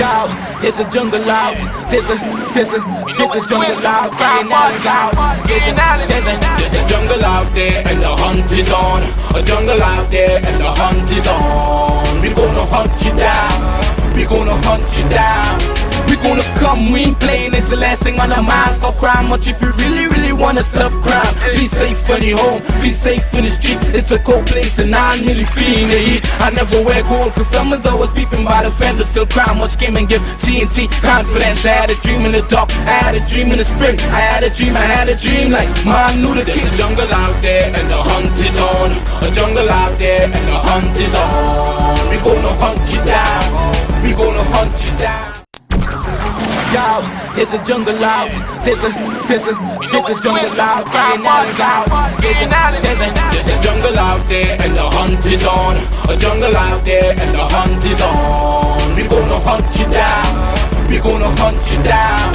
Yo, there's a jungle out. There's a jungle out. Ian Alleyne's out. There's a jungle out there and the hunt is on. A jungle out there and the hunt is on. We gonna hunt you down. We gonna hunt you down. We gonna come, we ain't playing, it's the last thing on our minds. Stop crime much if you really wanna stop crime. Be safe when you're home, be safe in the streets. It's a cold place and I'm really feeling the heat. I never wear gold cause someone's always peeping by the fence. Still crime much came and give TNT confidence. I had a dream in the dark, I had a dream in the spring. I had a dream like man knew that there's a jungle out there and the hunt is on. A jungle out there and the hunt is on. We gonna hunt you down. We gonna hunt you down. Yo, there's a jungle out. There's a jungle out. Ian Alleyne's out. There's a jungle out there and the hunt is on. A jungle out there and the hunt is on. We gonna hunt you down. We gonna hunt you down.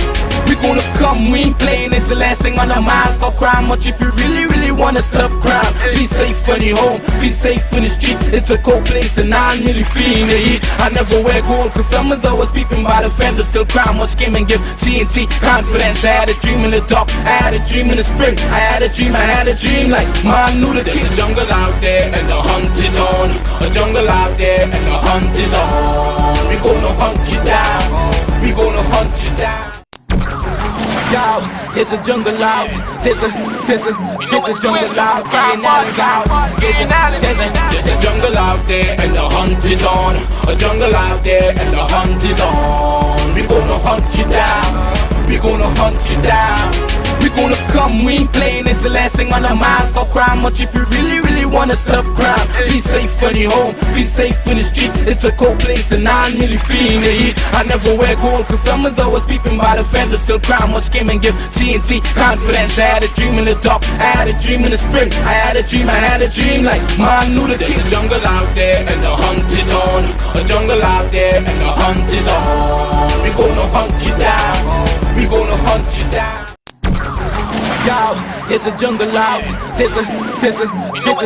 We gonna come, we ain't playing, it's the last thing on our minds. Stop crime much if you really wanna stop crime. Be safe when you're home, be safe in the streets. It's a cold place and I'm really feeling the heat. I never wear gold cause someone's always peeping by the fence. Still crime much came and give TNT confidence. I had a dream in the dark, I had a dream in the spring. I had a dream like man knew that there's a jungle out there and the hunt is on. A jungle out there and the hunt is on. We gonna hunt you down. We gonna hunt you down. Yo, there's a jungle out. There's a jungle out. Ian Alleyne's out. There's a jungle out there and the hunt is on. A jungle out there and the hunt is on. We gonna hunt you down. We gonna hunt you down. We gonna come, we ain't playing, it's the last thing on our minds. Stop crime much if you really wanna stop crime. Be safe when you're home, be safe in the streets. It's a cold place and I'm really feeling the heat. I never wear gold cause someone's always peeping by the fence. Still crime much came and give TNT confidence. I had a dream in the dark, I had a dream in the spring. I had a dream like man knew that there's a jungle out there and the hunt is on. A jungle out there and the hunt is on. We gonna hunt you down. We gonna hunt you down. Yo, there's a jungle out. There's a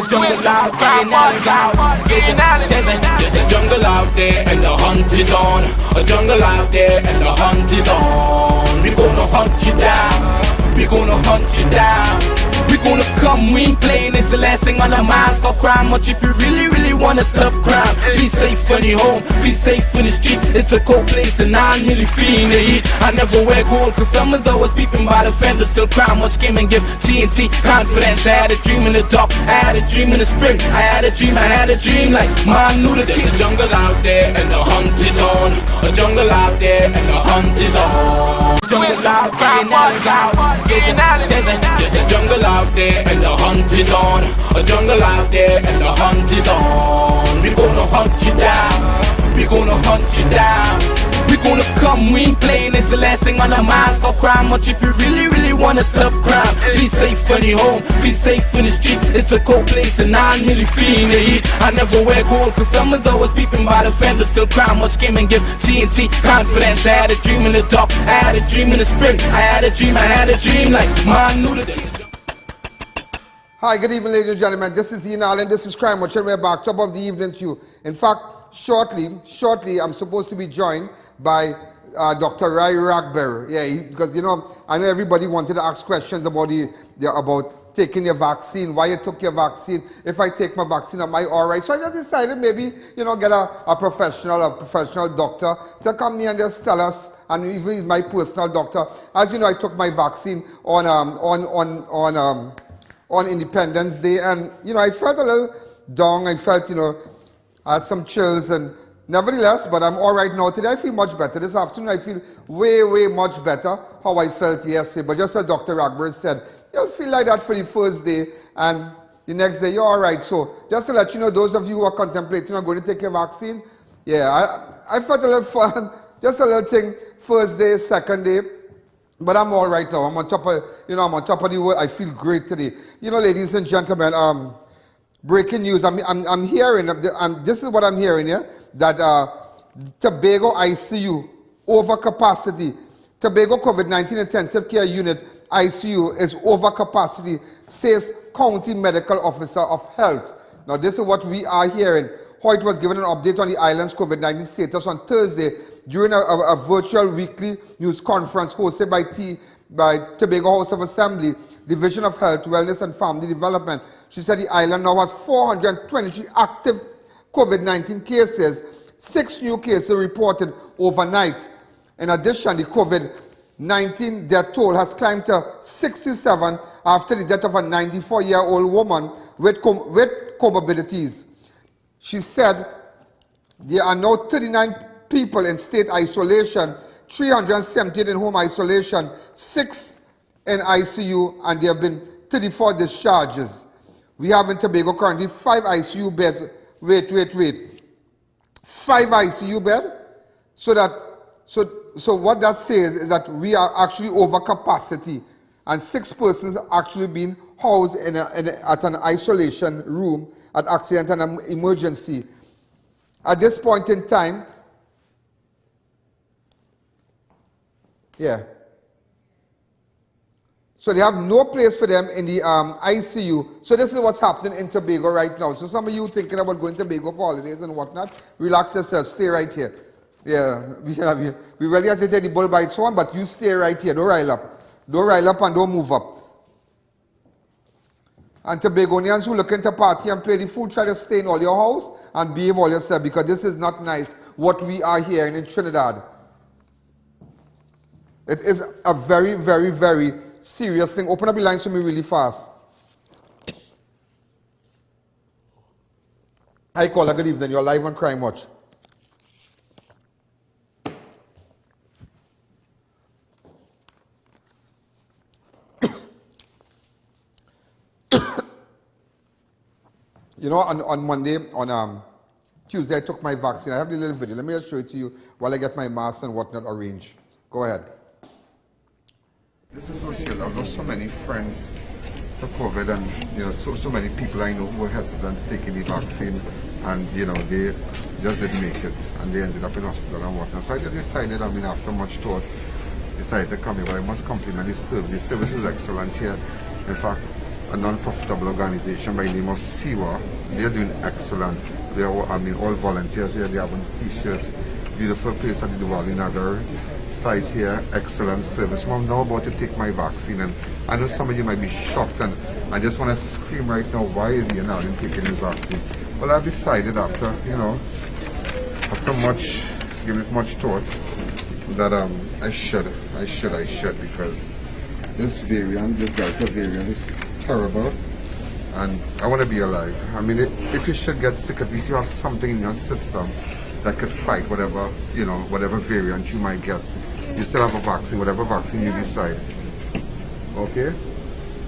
jungle out. Ian Alleyne's out. There's a jungle out there and the hunt is on. A jungle out there and the hunt is on. We gonna hunt you down. We gonna hunt you down. We gonna come, we ain't playing, it's the last thing on our minds. Stop crime much if you really wanna stop crime. Be safe when you're home, be safe in the streets. It's a cold place and I'm really feeling the heat. I never wear gold cause someone's always peeping by the fence. Still crime much came and give TNT confidence. I had a dream in the dark, I had a dream in the spring. I had a dream like man knew that there's a jungle out there and the hunt is on. A jungle out there and the hunt is on. Jungle out, Ian Alleyne's out. There's a jungle out there and the hunt is on. A jungle out there and the hunt is on. We gonna hunt you down. We gonna hunt you down. We gonna come, we ain't playing, it's the last thing on our minds. Stop crime much if you really wanna stop crime. Be safe when you're home, be safe in the streets. It's a cold place and I'm really feeling the heat. I never wear gold cause someone's always peeping by the fence. Still crime much came and give TNT confidence. I had a dream in the dark, I had a dream in the spring. I had a dream like man knew that. Hi, good evening, ladies and gentlemen. This is Ian Alleyne. This is Crime Watch, and we're back. Top of the evening to you. In fact, shortly, I'm supposed to be joined by Dr. RAGBIR. Yeah, because you know, I know everybody wanted to ask questions about about taking your vaccine, why you took your vaccine. If I take my vaccine, am I all right? So I just decided maybe get a professional doctor to come here and just tell us. And even my personal doctor, as you know, I took my vaccine on Independence Day, and I felt a little down. I felt I had some chills, and nevertheless, but I'm all right now. Today I feel much better. This afternoon I feel way much better how I felt yesterday. But just as Dr. RAGBIR said, you'll feel like that for the first day, and the next day you're all right. So just to let you know, those of you who are contemplating going to take your vaccine, yeah, I felt a little fun, just a little thing, first day, second day. But I'm all right now. I'm on top of, I'm on top of the world. I feel great today. Ladies and gentlemen, breaking news. I'm hearing, and this is what I'm hearing here, that Tobago ICU over capacity. Tobago COVID-19 intensive care unit ICU is over capacity, says County Medical Officer of Health. Now, this is what we are hearing. Hoyt was given an update on the island's COVID-19 status on Thursday during a virtual weekly news conference hosted by Tobago House of Assembly, Division of Health, Wellness and Family Development. She said the island now has 423 active COVID-19 cases, 6 new cases reported overnight. In addition, the COVID-19 death toll has climbed to 67 after the death of a 94-year-old woman with comorbidities. She said there are now 39 people in state isolation, 378 in home isolation, 6 in ICU, and there have been 34 discharges. We have in Tobago currently 5 ICU beds. Wait. 5 ICU beds? So what that says is that we are actually over capacity, and 6 persons are actually being housed at an isolation room at accident and emergency. At this point in time, so they have no place for them in the ICU. So this is what's happening in Tobago right now. So some of you thinking about going to Tobago for holidays and whatnot, relax yourself, stay right here. Yeah, we really have to take the bull by its horn, but you stay right here, don't rile up. Don't rile up and don't move up. And Tobagonians who looking to party and play the fool, try to stay in all your house and behave all yourself, because this is not nice what we are here in Trinidad. It is a very, very, very serious thing. Open up the lines for me really fast. Hi, caller. Good evening. You're live on Crime Watch. You know, on Monday, on Tuesday, I took my vaccine. I have the little video. Let me just show it to you while I get my mask and whatnot arranged. Go ahead. This is so serious. I've lost so many friends to COVID, and so many people I know who were hesitant to taking the vaccine, and they just didn't make it, and they ended up in hospital and whatnot. So I just decided, after much thought, decided to come here. But I must compliment the service. The service is excellent here. In fact, a non-profitable organization by the name of Siwa, they are doing excellent. They are all volunteers here. They have t-shirts. Beautiful place at the Diwali Nagar site here, excellent service. So I'm now about to take my vaccine, and I know some of you might be shocked, and I just want to scream right now, why is Ian Alleyne taking his vaccine? Well, I've decided after giving it much thought, that I should, because this variant, this Delta variant is terrible, and I want to be alive. If you should get sick, at least you have something in your system that could fight whatever variant you might get. You still have a vaccine, whatever vaccine you decide. Okay?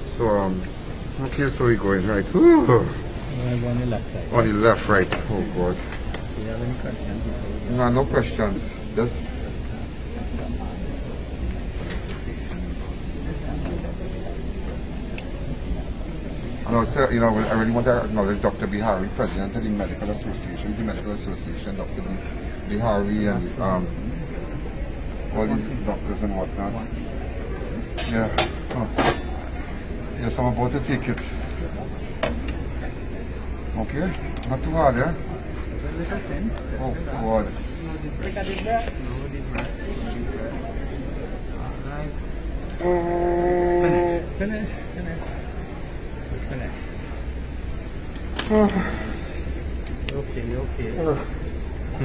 So, so we're going right. Ooh. On the left side. On the left, right. Oh, God. Do you have any questions? No questions. Just... And also, I really want to acknowledge Dr. Bihari, President of the Medical Association, Dr. Bihari, and all these doctors and whatnot. Yes, I'm about to take it. Okay? Not too hard, yeah? Oh, God. Finish. Okay.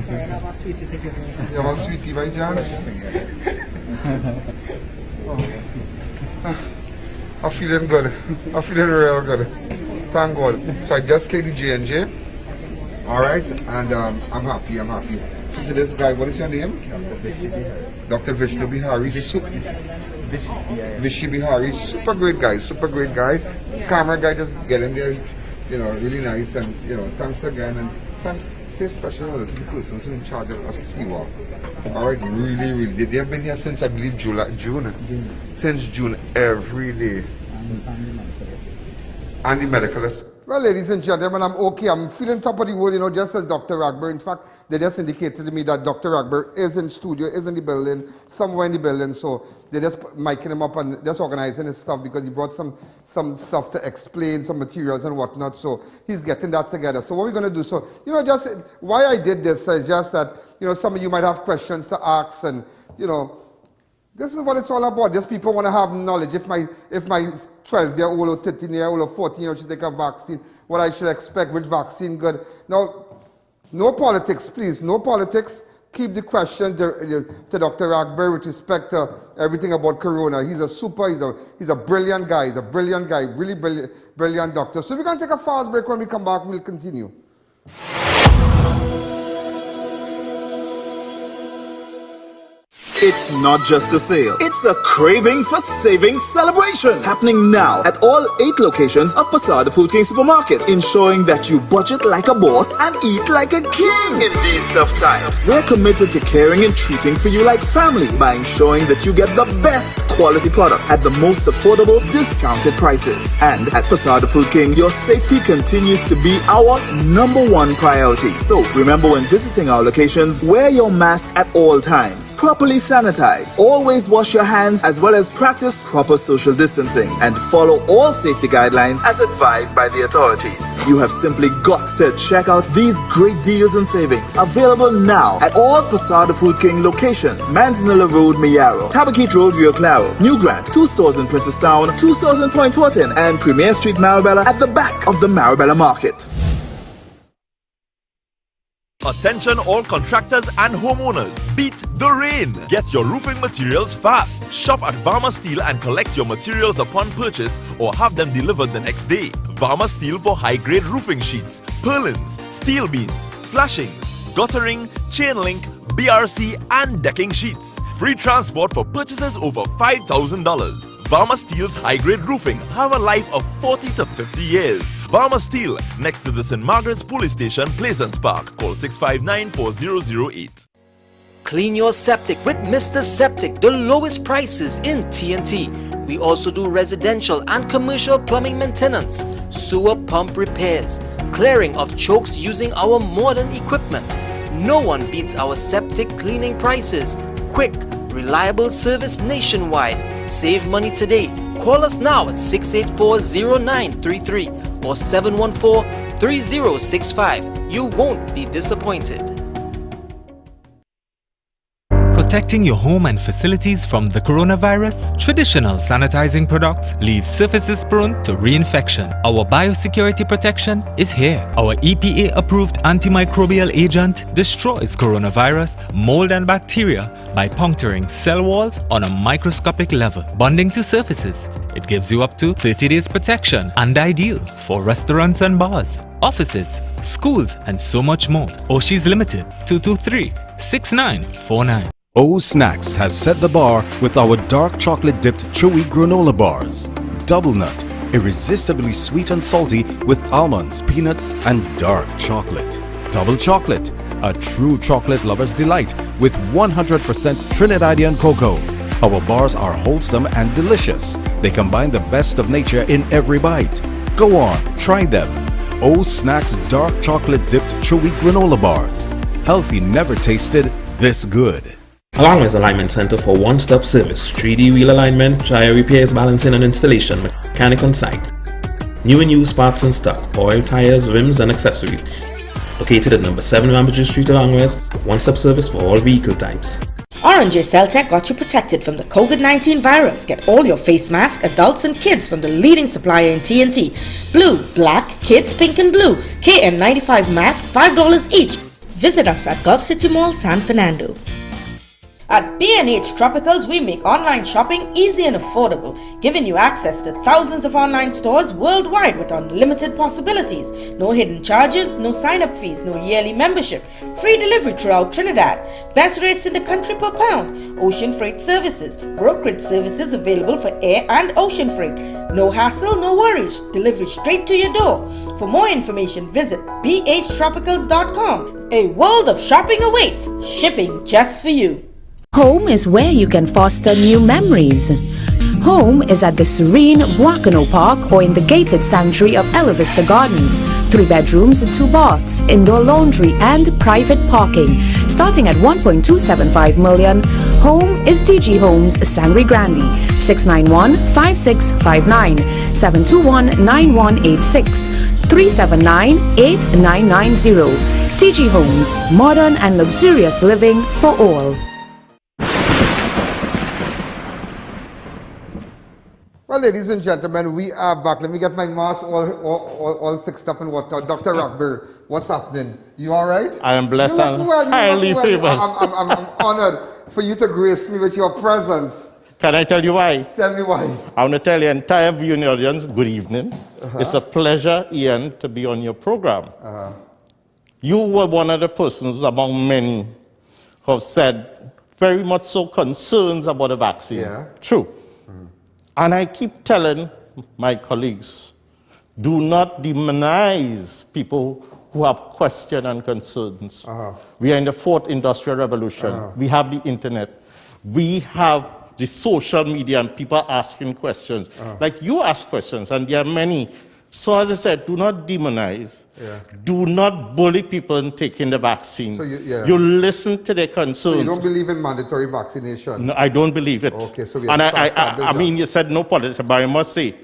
Sorry, I have a sweetie to give me. You have a sweetie by chance? I'm feeling good. I'm feeling real good. Thank God. So I just take the J&J. Alright, and I'm happy. So to this guy, what is your name? Dr. Vishnu Bihari. Vishy Bihari, super great guy. Camera guy, just get him there, really nice, and thanks again, and thanks, say special hello to the persons who are in charge of Siwa. Alright, really, they have been here since I believe June. Since June, every day. And the medical Well, ladies and gentlemen, I'm okay. I'm feeling top of the world, you know, just as Dr. RAGBIR. In fact, they just indicated to me that Dr. RAGBIR is in studio, is in the building, somewhere in the building. So they're just micing him up and just organizing his stuff because he brought some stuff to explain, some materials and whatnot. So he's getting that together. So what we're going to do, so, you know, just why I did this is just that, you know, some of you might have questions to ask and, you know, this is what it's all about. Just people want to have knowledge. If my 12-year-old or 13-year-old or 14-year-old should take a vaccine, what I should expect with vaccine good. Now, no politics, please. No politics. Keep the question to Dr. RAGBIR with respect to everything about corona. He's a brilliant guy. He's a brilliant guy. Really brilliant doctor. So we're going to take a fast break. When we come back, we'll continue. It's not just a sale, it's a craving for savings celebration happening now at all 8 locations of Passada Food King Supermarket, ensuring that you budget like a boss and eat like a king. In these tough times, we're committed to caring and treating for you like family by ensuring that you get the best quality product at the most affordable discounted prices. And at Passada Food King, your safety continues to be our #1 priority. So remember, when visiting our locations, wear your mask at all times, properly sanitize, always wash your hands, as well as practice proper social distancing and follow all safety guidelines as advised by the authorities. You have simply got to check out these great deals and savings available now at all Passada Food King locations: Manzanilla Road, Mayaro, Tabaquite Road, Rio Claro, New Grant, 2 stores in Princestown, 2 stores in Point Fortin, and Premier Street, Marabella, at the back of the Marabella Market. Attention all contractors and homeowners, beat the rain. Get your roofing materials fast. Shop at Varma Steel and collect your materials upon purchase or have them delivered the next day. Varma Steel for high-grade roofing sheets, purlins, steel beams, flashing, guttering, chain link, BRC and decking sheets. Free transport for purchases over $5,000. Varma Steel's high-grade roofing have a life of 40 to 50 years. Varma Steel, next to the St. Margaret's Police Station, Pleasance Park. Call 659-4008. Clean your septic with Mr. Septic, the lowest prices in TNT. We also do residential and commercial plumbing maintenance, sewer pump repairs, clearing of chokes using our modern equipment. No one beats our septic cleaning prices. Quick, reliable service nationwide. Save money today. Call us now at 684-0933 or 714-3065. You won't be disappointed. Protecting your home and facilities from the coronavirus, traditional sanitizing products leave surfaces prone to reinfection. Our biosecurity protection is here. Our EPA-approved antimicrobial agent destroys coronavirus, mold and bacteria by puncturing cell walls on a microscopic level. Bonding to surfaces, it gives you up to 30 days protection and ideal for restaurants and bars, offices, schools, and so much more. Oshie's Limited, 223-6949. O Snacks has set the bar with our dark chocolate dipped chewy granola bars. Double nut, irresistibly sweet and salty with almonds, peanuts, and dark chocolate. Double chocolate, a true chocolate lover's delight with 100% Trinidadian cocoa. Our bars are wholesome and delicious. They combine the best of nature in every bite. Go on, try them. O Snacks dark chocolate dipped chewy granola bars. Healthy never tasted this good. Along with Alignment Center for one-stop service, 3D wheel alignment, tire repairs, balancing and installation, mechanic on site. New and used parts in stock, oil, tires, rims and accessories. Located at number 7 Rambages Street, Alangwes, one-stop service for all vehicle types. Orange Celtec got you protected from the COVID-19 virus. Get all your face masks, adults and kids from the leading supplier in TNT. Blue, black, kids, pink and blue. KN95 mask, $5 each. Visit us at Gulf City Mall, San Fernando. At B&H Tropicals, we make online shopping easy and affordable, giving you access to thousands of online stores worldwide with unlimited possibilities. No hidden charges, no sign-up fees, no yearly membership. Free delivery throughout Trinidad. Best rates in the country per pound. Ocean freight services. Brokerage services available for air and ocean freight. No hassle, no worries. Delivery straight to your door. For more information, visit bhtropicals.com. A world of shopping awaits. Shipping just for you. Home is where you can foster new memories. Home is at the serene Wakano Park or in the gated sanctuary of Ella Vista Gardens. 3 bedrooms, 2 baths, indoor laundry and private parking. Starting at 1.275 million. Home is DG Homes, Sangre Grande. 691-5659, 721-9186, 379-8990. DG Homes, modern and luxurious living for all. Well, ladies and gentlemen, we are back. Let me get my mask all fixed up and whatnot. Dr. RAGBIR, what's happening? You all right? I am blessed You and look well, you highly look well. favored. I'm honored for you to grace me with your presence. Can I tell you why? Tell me why. I want to tell the entire viewing audience, good evening. It's a pleasure, Ian, to be on your program. You were one of the persons among many who have said very much so concerns about the vaccine. Yeah. True. And I keep telling my colleagues, do not demonize people who have questions and concerns. We are in the 4th industrial revolution. We have the internet. We have the social media and people asking questions. Like you ask questions, and there are many. So as I said, do not demonize. Do not bully people in taking the vaccine. So you listen to their concerns. So you don't believe in mandatory vaccination? No, I don't believe it. Okay, so we and I mean, you said no politics, but I must say,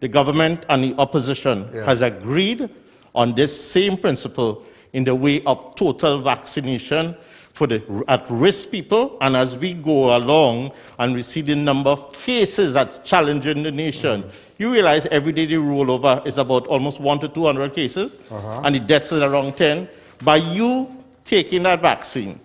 the government and the opposition has agreed on this same principle in the way of total vaccination for the at-risk people. And as we go along and we see the number of cases that challenging the nation, you realize every day they roll over is about almost 100 to 200 cases, and the deaths is around 10. By you taking that vaccine,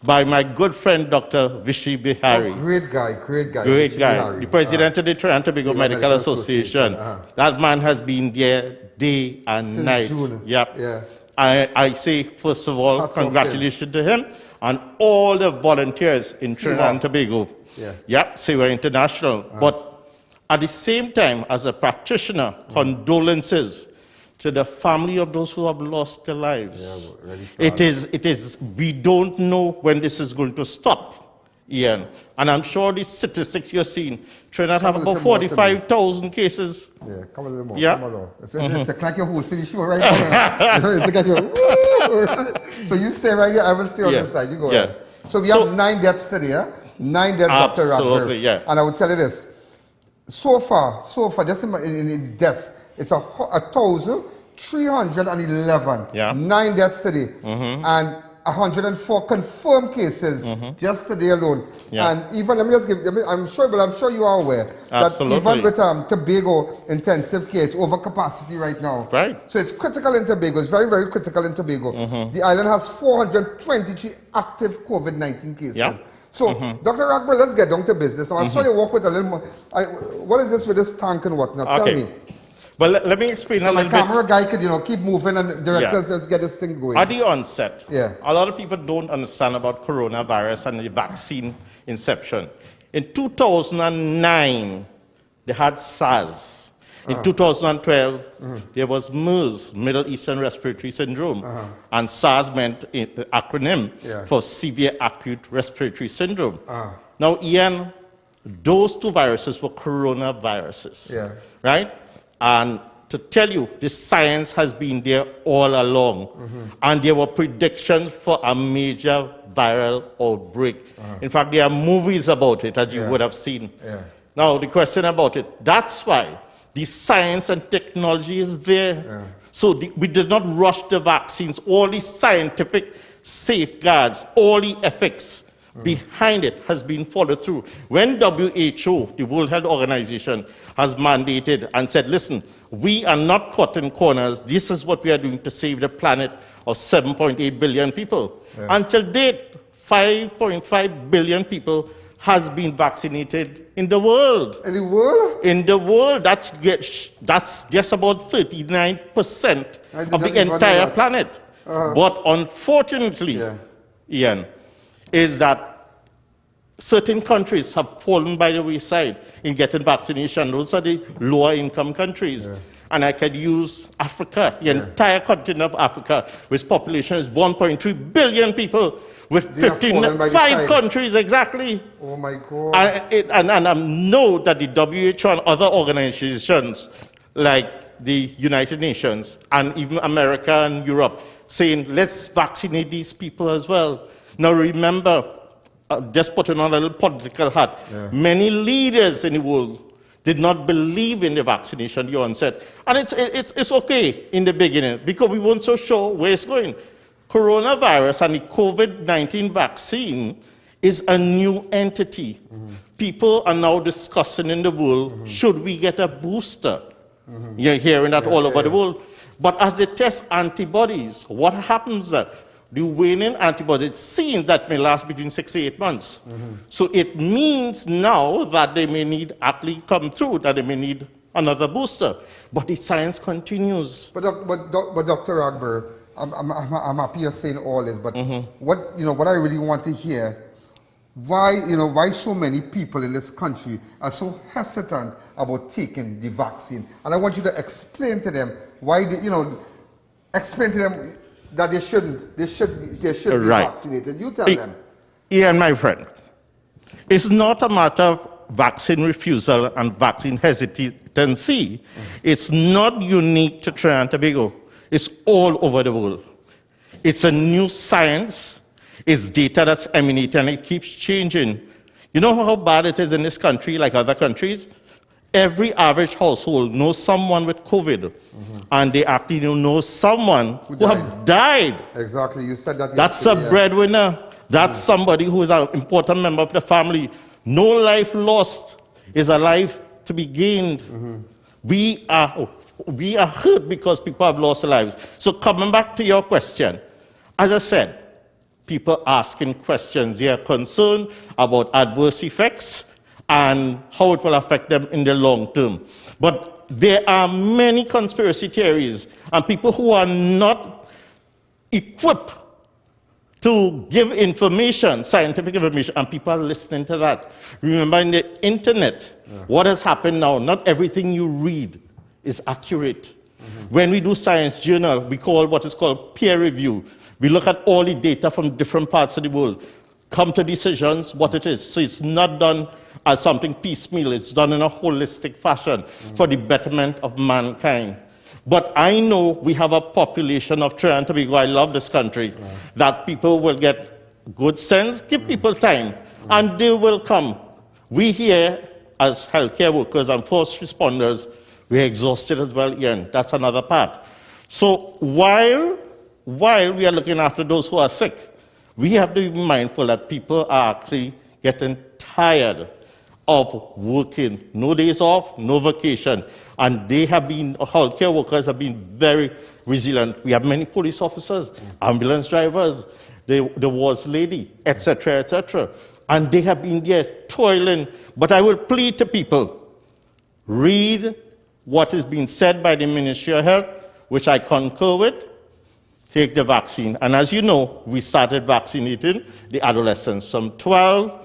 by my good friend Dr. Vishy Bihari. Great guy, great guy. Great guy. The president of the Trinidad and Tobago Medical Association. That man has been there day and Since night. June. Yep. Yeah. I say, first of all, congratulations to him and all the volunteers in Trinidad and Tobago. Yep, say we're international. But at the same time, as a practitioner, condolences to the family of those who have lost their lives. It is, we don't know when this is going to stop, Ian. And I'm sure the statistics you're seeing, Trinidad have about 45,000 cases. Yeah, come a little more. Yeah. Come a little. It's like your whole city show right now. It's like so you stay right here, I will stay on this side. You go ahead. So we have 9 deaths today, yeah? 9 deaths after RAGBIR. Absolutely, yeah. And I would tell you this. So far, just in deaths, it's 1,311. 9 deaths today. And 104 confirmed cases just today alone. And even, let me just give, I'm sure you are aware that even with Tobago intensive care, it's over capacity right now. So it's critical in Tobago. It's very, very critical in Tobago. The island has 423 active COVID-19 cases. So, Dr. RAGBIR, let's get down to business. Now, I saw you walk with a little more. What is this with this tank and whatnot? Tell me. Well, let me explain a little bit. So my camera guy could, keep moving and directors, let's get this thing going. At the onset, a lot of people don't understand about coronavirus and the vaccine inception. In 2009, they had SARS. In 2012, there was MERS, Middle Eastern Respiratory Syndrome. And SARS meant the acronym for Severe Acute Respiratory Syndrome. Now, Ian, those 2 viruses were coronaviruses, right? And to tell you, the science has been there all along. And there were predictions for a major viral outbreak. In fact, there are movies about it, as you would have seen. Now, the question about it, that's why the science and technology is there. So we did not rush the vaccines. All the scientific safeguards, all the ethics behind it has been followed through. When WHO, the World Health Organization, has mandated and said, listen, we are not cutting corners. This is what we are doing to save the planet of 7.8 billion people. Until date, 5.5 billion people has been vaccinated in the world. In the world? In the world. That's just about 39% of the entire planet. But unfortunately, Ian, is that certain countries have fallen by the wayside in getting vaccination. Those are the lower income countries. and I could use Africa, the entire continent of Africa, which population is 1.3 billion people, with 5 countries exactly. Oh my God. And I know that the WHO and other organizations like the United Nations and even America and Europe saying, let's vaccinate these people as well. Now remember, just putting on a little political hat, many leaders in the world did not believe in the vaccination, you said. And it's okay in the beginning because we weren't so sure where it's going. Coronavirus and the COVID-19 vaccine is a new entity. People are now discussing in the world, should we get a booster? You're hearing that all over the world. But as they test antibodies, what happens there? The waning antibodies, it seems that may last between 6 to 8 months. So it means now that they may need, actually come through, that they may need another booster. But the science continues. But Dr. RAGBIR, I'm happy you're saying all this, but what I really want to hear, why so many people in this country are so hesitant about taking the vaccine? And I want you to explain to them why explain to them that they should be vaccinated. You tell them. Ian, my friend, it's not a matter of vaccine refusal and vaccine hesitancy. It's not unique to Trinidad and Tobago. It's all over the world. It's a new science. It's data that's emanating and it keeps changing. You know how bad it is in this country, like other countries? Every average household knows someone with COVID, and they actually know someone who have died. Exactly, you said that. That's a breadwinner. That's somebody who is an important member of the family. No life lost is a life to be gained. We are hurt because people have lost their lives. So coming back to your question, as I said, people asking questions. They are concerned about adverse effects and how it will affect them in the long term. But there are many conspiracy theories and people who are not equipped to give information, scientific information, and people are listening to that. Remember, in the internet, what has happened now, not everything you read is accurate. When we do science journal, we call what is called peer review. We look at all the data from different parts of the world, come to decisions what it is. So it's not done as something piecemeal. It's done in a holistic fashion for the betterment of mankind. But I know we have a population of Trinidad and Tobago, I love this country, that people will get good sense, give people time, and they will come. We here, as healthcare workers and first responders, we're exhausted as well, Ian. That's another part. So while we are looking after those who are sick, we have to be mindful that people are actually getting tired of working. No days off, no vacation. And they have been, healthcare workers have been very resilient. We have many police officers, ambulance drivers, the wards lady, etc., etc. And they have been there toiling. But I will plead to people, read what is being said by the Ministry of Health, which I concur with, take the vaccine. And as you know, we started vaccinating the adolescents from 12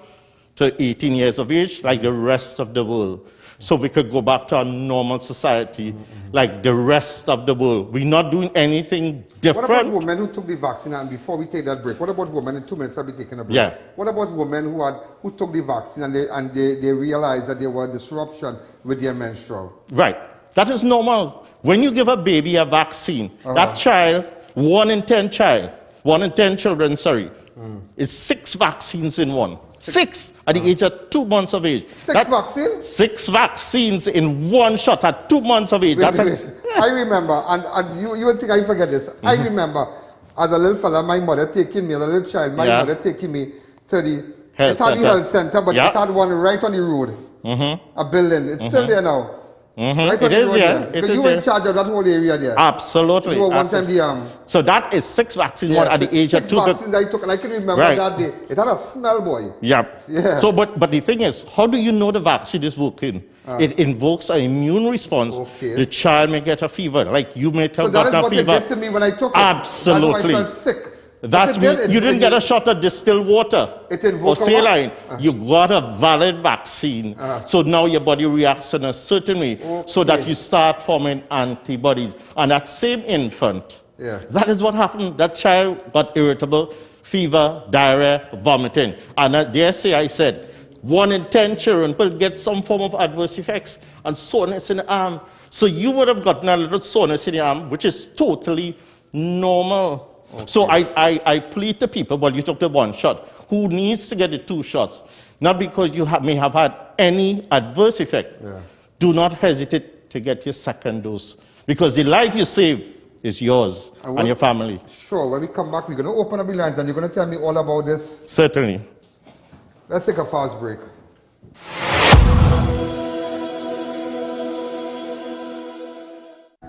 to 18 years of age, like the rest of the world. So we could go back to a normal society, like the rest of the world. We're not doing anything different. What about women who took the vaccine? And before we take that break, what about women? In 2 minutes, I'll be taking a break. Yeah. What about women who took the vaccine and they realized that there was disruption with their menstrual? Right. That is normal. When you give a baby a vaccine, that child, 1 in 10 children, is 6 vaccines in one. 6 at the age of 2 months of age. 6 vaccines? 6 vaccines in one shot at 2 months of age. Wait. I remember, and you would think I forget this. I remember, as a little fella, my mother taking me, as a little child, my mother taking me to the health center, but it had one right on the road. A building. It's still there now. Right, it is, yeah. Because you were in charge of that whole area there. Absolutely. You were one time the So that is 6 vaccines at the age of 2. 6 vaccines I took, and I can remember that day. It had a smell, boy. Yeah. So, but the thing is, how do you know the vaccine is working? It invokes an immune response. The child may get a fever, like you may have gotten a fever. So that is what it did to me when I took it. Absolutely. That's why I felt sick. That's you didn't get a shot of distilled water or saline. You got a valid vaccine. So now your body reacts in a certain way so that you start forming antibodies. And that same infant, that is what happened. That child got irritable, fever, diarrhea, vomiting. And dare say I said, 1 in 10 children will get some form of adverse effects and soreness in the arm. So you would have gotten a little soreness in the arm, which is totally normal. So I plead to people, well, you took the 1 shot, who needs to get the 2 shots, not because you may have had any adverse effect. Do not hesitate to get your 2nd dose, because the life you save is yours and your family. Sure, when we come back, we're going to open up the lines and you're going to tell me all about this. Certainly. Let's take a fast break.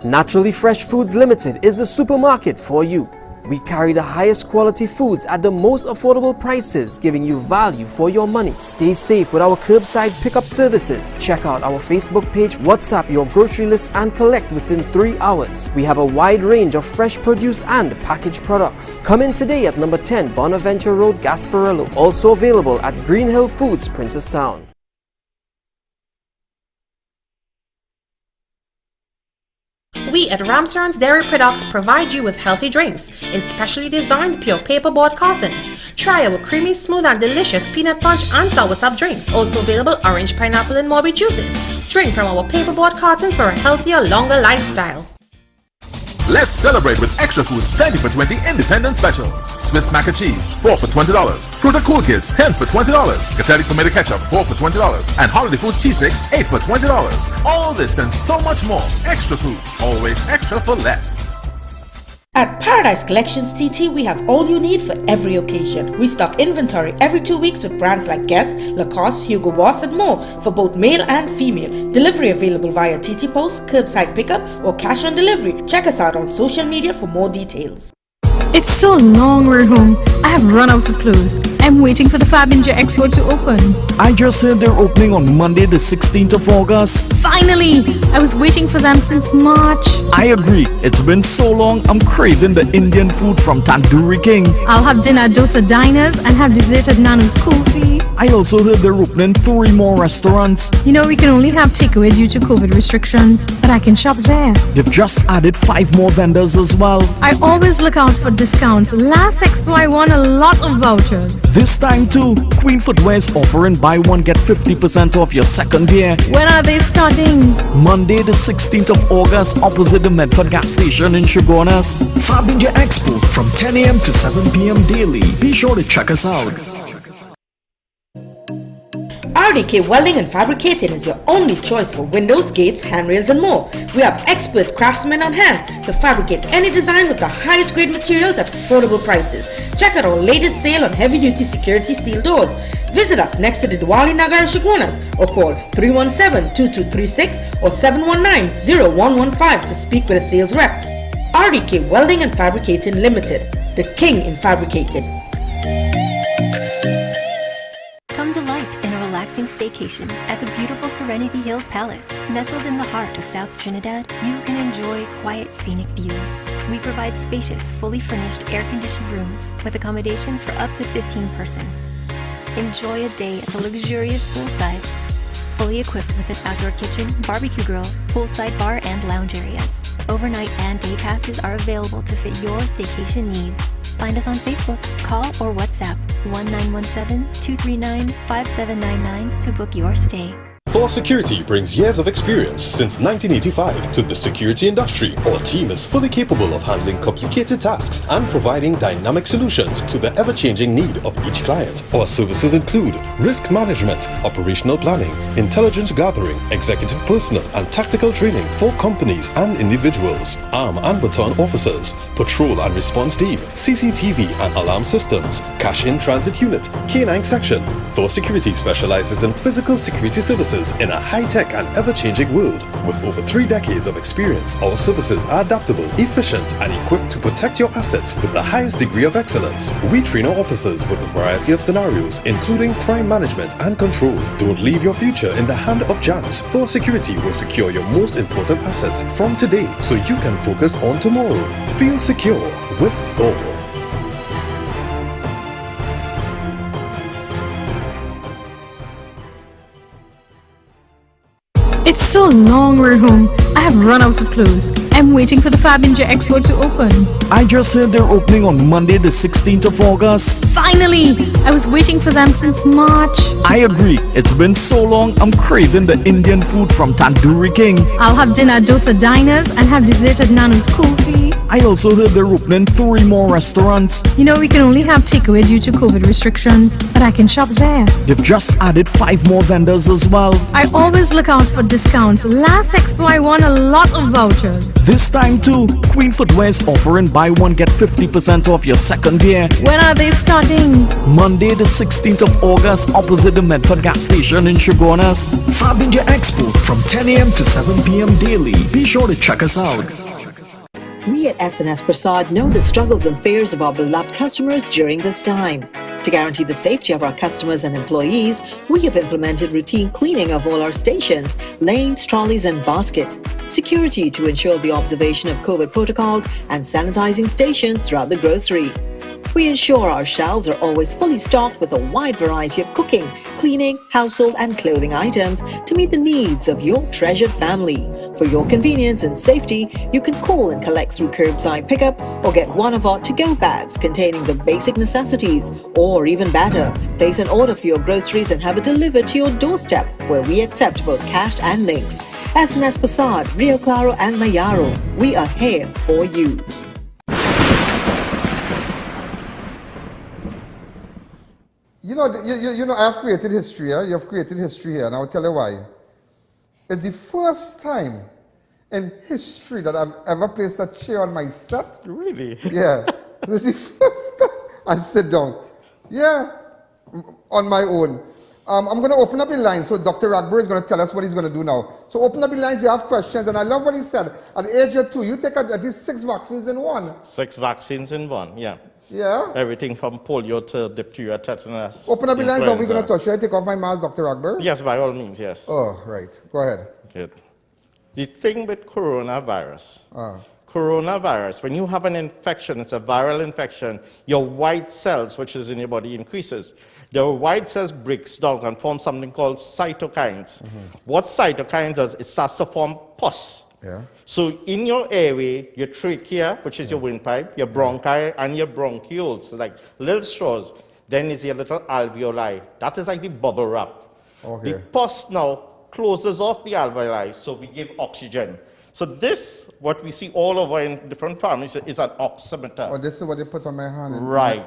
Naturally Fresh Foods Limited is a supermarket for you. We carry the highest quality foods at the most affordable prices, giving you value for your money. Stay safe with our curbside pickup services. Check out our Facebook page, WhatsApp your grocery list and collect within 3 hours. We have a wide range of fresh produce and packaged products. Come in today at number 10 Bonaventure Road, Gasparilla. Also available at Green Hill Foods, Princestown. We at Ramsarans Dairy Products provide you with healthy drinks in specially designed pure paperboard cartons. Try our creamy, smooth and delicious peanut punch and soursop drinks. Also available orange, pineapple and Morbi juices. Drink from our paperboard cartons for a healthier, longer lifestyle. Let's celebrate with Extra Foods 20 for 20 independent specials. Swiss mac and cheese, 4 for $20. Fruita Cool Kids, 10 for $20. Catholic tomato ketchup, 4 for $20. And Holiday Foods cheese sticks, 8 for $20. All this and so much more. Extra Foods, always extra for less. At Paradise Collections TT, we have all you need for every occasion. We stock inventory every 2 weeks with brands like Guess, Lacoste, Hugo Boss and more for both male and female. Delivery available via TT Post, curbside pickup or cash on delivery. Check us out on social media for more details. It's so long we're home. I have run out of clothes. I'm waiting for the Fab India Expo to open. I just heard they're opening on Monday the 16th of August. Finally! I was waiting for them since March. I agree. It's been so long, I'm craving the Indian food from Tandoori King. I'll have dinner at Dosa Diners and have dessert at Nanu's Kulfi. I also heard they're opening 3 more restaurants. You know, we can only have takeaway due to COVID restrictions, but I can shop there. They've just added 5 more vendors as well. I always look out for discounts. Last Expo I won a lot of vouchers. This time too, Queen Footwear is offering buy one get 50% off your second year. When are they starting? Monday the 16th of August opposite the Medford gas station in Shogunas. Fab India Expo from 10 a.m. to 7 p.m. daily. Be sure to check us out. RDK Welding and Fabricating is your only choice for windows, gates, handrails and more. We have expert craftsmen on hand to fabricate any design with the highest grade materials at affordable prices. Check out our latest sale on heavy duty security steel doors. Visit us next to the Diwali Nagar in Shogunas or call 317-2236 or 719-0115 to speak with a sales rep. RDK Welding and Fabricating Limited, the king in fabricating. Staycation at the beautiful Serenity Hills Palace. Nestled in the heart of South Trinidad, you can enjoy quiet scenic views. We provide spacious, fully furnished air-conditioned rooms with accommodations for up to 15 persons. Enjoy a day at the luxurious poolside, fully equipped with an outdoor kitchen, barbecue grill, poolside bar and lounge areas. Overnight and day passes are available to fit your staycation needs. Find us on Facebook, call or WhatsApp 1917-239-5799 to book your stay. Thor Security brings years of experience since 1985 to the security industry. Our team is fully capable of handling complicated tasks and providing dynamic solutions to the ever-changing need of each client. Our services include risk management, operational planning, intelligence gathering, executive personnel and tactical training for companies and individuals, arm and baton officers, patrol and response team, CCTV and alarm systems, cash-in transit unit, K9 section. Thor Security specializes in physical security services in a high-tech and ever-changing world. With over 3 decades of experience, our services are adaptable, efficient, and equipped to protect your assets with the highest degree of excellence. We train our officers with a variety of scenarios, including crime management and control. Don't leave your future in the hand of chance. Thor Security will secure your most important assets from today so you can focus on tomorrow. Feel secure with Thor. It's so long we're home. I have run out of clothes. I'm waiting for the Fab India Expo to open. I just heard they're opening on Monday the 16th of August. Finally! I was waiting for them since March. I agree. It's been so long, I'm craving the Indian food from Tandoori King. I'll have dinner at Dosa Diners and have dessert at Nanu's Kulfi. I also heard they're opening 3 more restaurants. You know, we can only have takeaway due to COVID restrictions, but I can shop there. They've just added 5 more vendors as well. I always look out for discounts. Last Expo I won a lot of vouchers. This time too, Queen Footwear is offering buy one get 50% off your second gear. When are they starting? Monday the 16th of August opposite the Medford gas station in Shogunas. Fab India Expo from 10 a.m. to 7 p.m. daily. Be sure to check us out. We at S&S Prasad know the struggles and fears of our beloved customers during this time. To guarantee the safety of our customers and employees, we have implemented routine cleaning of all our stations, lanes, trolleys and baskets, security to ensure the observation of COVID protocols, and sanitizing stations throughout the grocery. We ensure our shelves are always fully stocked with a wide variety of cooking, cleaning, household and clothing items to meet the needs of your treasured family. For your convenience and safety, you can call and collect through curbside pickup or get one of our to-go bags containing the basic necessities, or even better, place an order for your groceries and have it delivered to your doorstep, where we accept both cash and links. S&S Prasad, Rio Claro and Mayaro, we are here for you. You know, I've created history here. You've created history here, and I'll tell you why. It's the first time in history that I've ever placed a chair on my set. Really? Yeah. This is the first time. And sit down. Yeah. On my own. I'm going to open up the lines. So Dr. RAGBIR is going to tell us what he's going to do now. So open up the lines. You have questions. And I love what he said. At the age of 2, you take at least 6 vaccines in one. 6 vaccines in one, yeah. Yeah. Everything from polio to diphtheria, tetanus. Open up the lines. Are we going to touch? Should I take off my mask, Dr. RAGBIR? Yes, by all means, yes. Oh, right. Go ahead. Good. The thing with coronavirus, coronavirus, when you have an infection, it's a viral infection, your white cells, which is in your body, increases. The white cells breaks down and form something called cytokines. What cytokines does, it starts to form pus. Yeah. So in your airway, your trachea, which is your windpipe, your bronchi, and your bronchioles, like little straws, then is your little alveoli. That is like the bubble wrap. Okay. The pus now closes off the alveoli, so we give oxygen. So this, what we see all over in different families, is an oximeter. Oh, this is what they put on my hand. Right.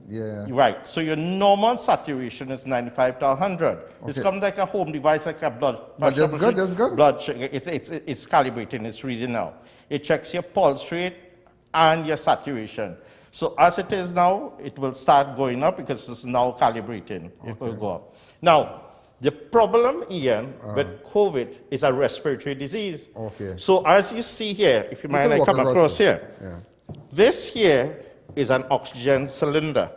Yeah. Right. So your normal saturation is 95 to 100. Okay. It's come like a home device, like a blood pressure. But that's good, that's good. Blood sugar. It's calibrating, it's reading now. It checks your pulse rate and your saturation. So as it is now, it will start going up because it's now calibrating. It will go up. Now, the problem, Ian, with COVID is a respiratory disease. Okay. So as you see here, if you mind, I come across here. Yeah. This here is an oxygen cylinder.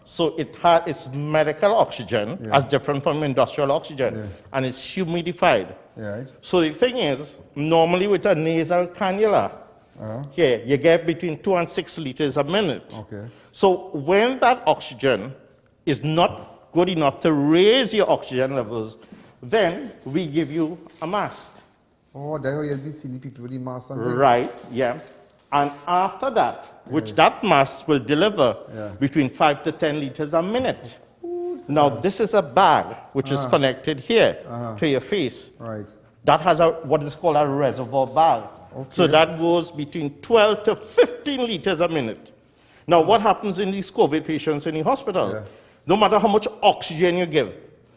So it has its medical oxygen as different from industrial oxygen, and it's humidified. Yeah. So the thing is, normally with a nasal cannula, here you get between 2 and 6 liters a minute. Okay. So when that oxygen is not good enough to raise your oxygen levels, then we give you a mask. Oh, there you'll be seeing people with the mask on. Right, yeah. And after that, which that mask will deliver between 5 to 10 liters a minute. Now, this is a bag which is connected here to your face. Right. That has what is called a reservoir bag. Okay. So that goes between 12 to 15 liters a minute. Now, what happens in these COVID patients in the hospital? No matter how much oxygen you give,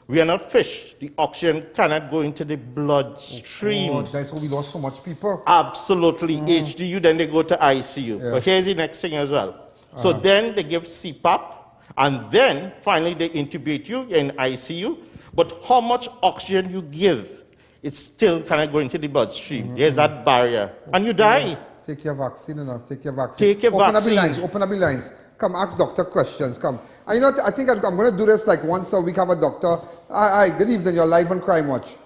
we are not fish. The oxygen cannot go into the bloodstream. Oh, that's why we lost so much people. Absolutely. HDU, then they go to ICU. Yeah. But here's the next thing as well. So then they give CPAP, and then finally they intubate you in ICU. But how much oxygen you give, it's still kind of going to the bloodstream. There's that barrier. And you die. Take your vaccine, take your vaccine. Take your open vaccine. Open up the lines. Come, ask doctor questions, come. And you know, I think I'm going to do this like once a week, have a doctor. Hi, good evening, you're live on Crime Watch.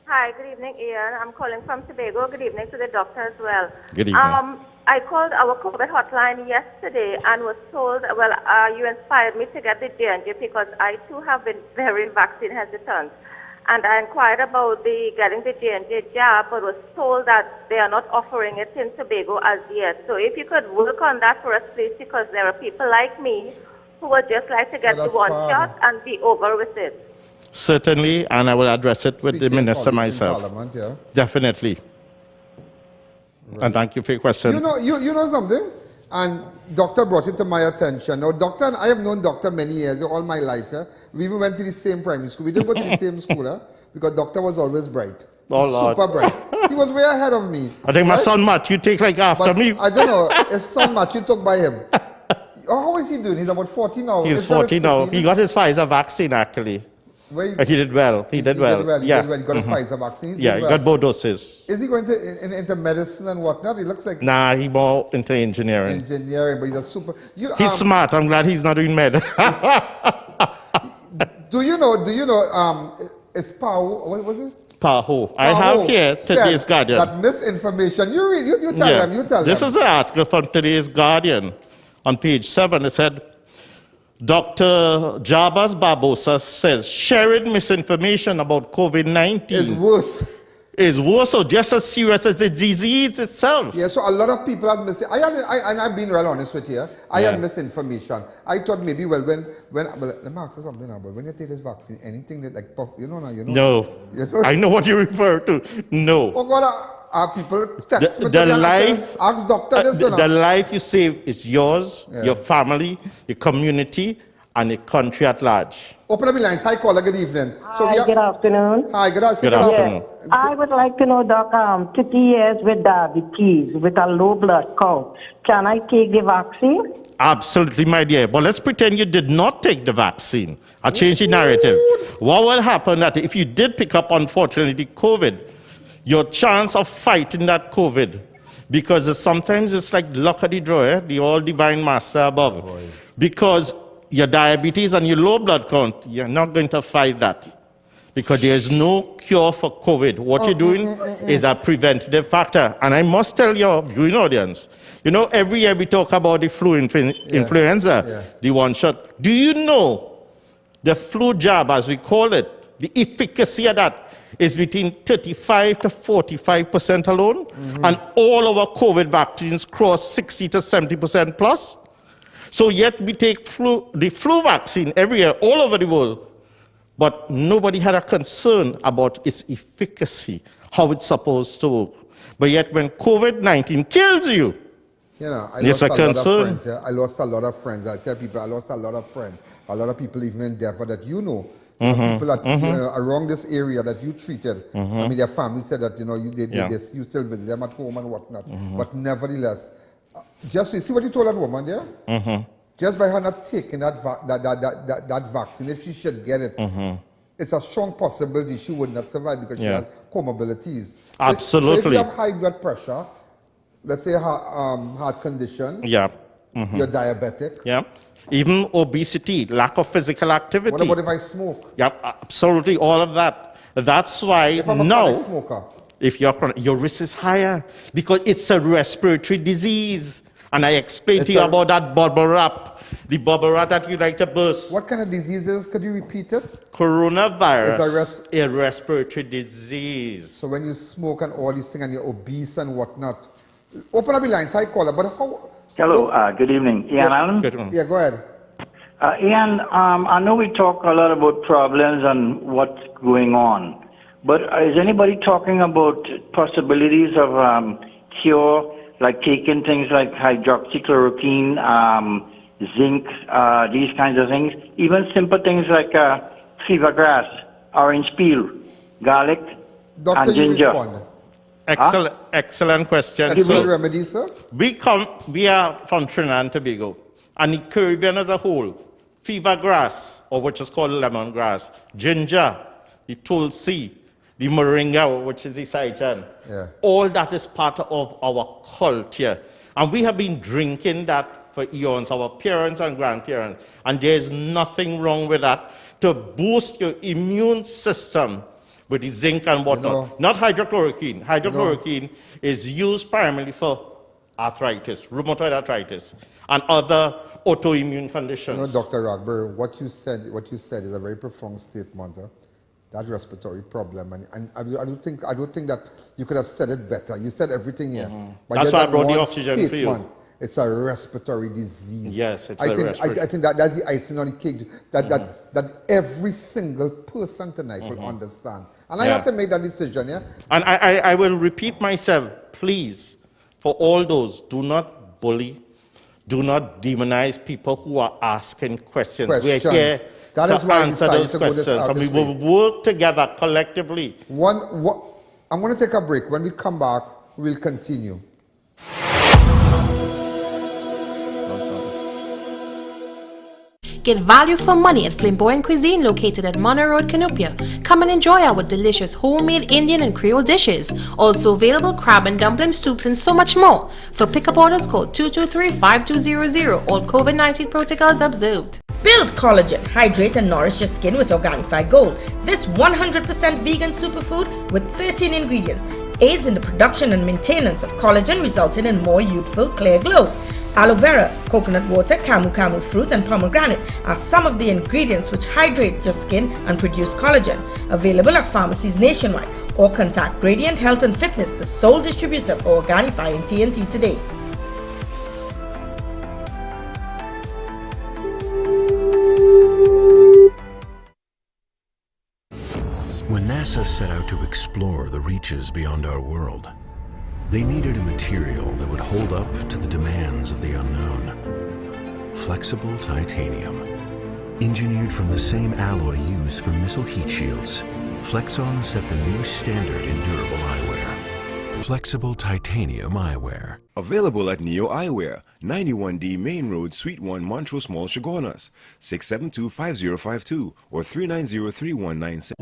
Hi, good evening, Ian. I'm calling from Tobago. Good evening to the doctor as well. Good evening. I called our COVID hotline yesterday and was told, well, you inspired me to get the J&J because I too have been very vaccine hesitant. And I inquired about getting the J&J jab, but was told that they are not offering it in Tobago as yet. So if you could work on that for us, please, because there are people like me who would just like to get the one shot and be over with it. Certainly, and I will address it with the minister myself. Yeah. Definitely. Right. And thank you for your question. You know something? And doctor brought it to my attention. Now, doctor, and I have known doctor many years, all my life. Yeah? We even went to the same primary school. We didn't go to the same school, because doctor was always bright. Super bright. He was way ahead of me. I think my son Matthew take like after me. I don't know. His son Matthew took by him. How is he doing? He's about 40 now. He's 40 now. He got his Pfizer vaccine, actually. He did well. He did well. Yeah. He got a Pfizer vaccine. He got both doses. Is he going to into medicine and whatnot? He looks like... Nah, he more into engineering. Engineering, but he's a super... he's smart. I'm glad he's not doing med. Do you know, is Pau, what was it? Pau. I have here today's Guardian. That misinformation. You read, you tell them, This is an article from today's Guardian. On page 7, it said, Dr. Jabas Barbosa says sharing misinformation about COVID-19 is worse or just as serious as the disease itself. Yeah, so a lot of people have and I've been real honest with you. I had misinformation. I thought maybe, well, let me ask you something now, but when you take this vaccine, anything that like puff, No. I know what you refer to. No. Oh God, people text me ask doctor this, the life you save is yours, your family, your community, and the country at large. Open up the lines. Hi, caller. Good evening. Hi, good afternoon. Hi, good afternoon. Yes. I would like to know, Doc, 50 years with diabetes, with a low blood count. Can I take the vaccine? Absolutely, my dear. But let's pretend you did not take the vaccine. I'll change the narrative. What will happen that if you did pick up, unfortunately, COVID, your chance of fighting that COVID, because sometimes it's like luck of the draw, the all divine master above. Because your diabetes and your low blood count, you're not going to fight that. Because there is no cure for COVID. What you're doing is a preventative factor. And I must tell your viewing audience, every year we talk about the flu influenza, the one shot. Do you know the flu jab, as we call it, the efficacy of that is between 35 to 45% alone, and all our COVID vaccines cross 60 to 70% plus. So yet we take the flu vaccine every year all over the world, but nobody had a concern about its efficacy, how it's supposed to work. But yet when COVID-19 kills you, it's a concern. I lost a lot of friends. I tell people I lost a lot of friends. A lot of people even in Denver that people that around this area that you treated. I mean, their family said that you still visit them at home and whatnot. But nevertheless, just you see what you told that woman there. Just by her not taking that vaccine, if she should get it, it's a strong possibility she would not survive because she has comorbidities. Absolutely. So if you have high blood pressure, let's say heart condition, you're diabetic. Even obesity, lack of physical activity. What about if I smoke? Yeah, absolutely, all of that. That's why if I'm a chronic smoker, if you're chronic, your risk is higher because it's a respiratory disease. And I explained to you about that bubble wrap, the bubble wrap that you like to burst. What kind of diseases? Could you repeat it? Coronavirus, a respiratory disease. So when you smoke and all these things and you're obese and whatnot, open up the lines. Hi, caller. But how? Hello, good evening. Ian Alleyne? Yeah, go ahead. Ian, I know we talk a lot about problems and what's going on, but is anybody talking about possibilities of cure, like taking things like hydroxychloroquine, zinc, these kinds of things, even simple things like fever grass, orange peel, garlic, and ginger? Excellent question. Excellent remedy, sir. We are from Trinidad and Tobago, and the Caribbean as a whole, fever grass, or what is called lemongrass, ginger, the tulsi, the moringa, which is the saichan, all that is part of our culture. And we have been drinking that for eons, our parents and grandparents, and there is nothing wrong with that to boost your immune system with the zinc and whatnot. Not hydrochloroquine. Hydrochloroquine is used primarily for arthritis, rheumatoid arthritis, and other autoimmune conditions. Dr. RAGBIR, what you said is a very profound statement. that respiratory problem. And I don't think that you could have said it better. You said everything here. But That's yet why I that brought the one oxygen for you. statement, it's a respiratory disease. Yes, it's I a think, respiratory. I think that's the icing on the cake that every single person tonight will understand. And I have to make that decision, yeah? And I will repeat myself, please, for all those, do not bully, do not demonize people who are asking questions. We're here That to is why I answer decided those to go this questions, out and we this will work together collectively. I'm going to take a break. When we come back, we'll continue. Get value for money at Flamboyant Cuisine located at Manor Road, Canopia. Come and enjoy our delicious homemade Indian and Creole dishes. Also available crab and dumpling soups and so much more. For pickup orders, call 223-5200. All COVID-19 protocols observed. Build collagen, hydrate and nourish your skin with Organifi Gold. This 100% vegan superfood with 13 ingredients aids in the production and maintenance of collagen, resulting in more youthful, clear glow. Aloe vera, coconut water, camu fruit and pomegranate are some of the ingredients which hydrate your skin and produce collagen. Available at pharmacies nationwide, or contact Gradient Health and Fitness, the sole distributor for Organifi in TNT today. When NASA set out to explore the reaches beyond our world, they needed a material that would hold up to the demands of the unknown. Flexible titanium. Engineered from the same alloy used for missile heat shields, Flexon set the new standard in durable eyewear. Flexible titanium eyewear. Available at Neo Eyewear, 91D Main Road, Suite 1, Montrose Mall, Chagonas, 672-5052 or 390-3197.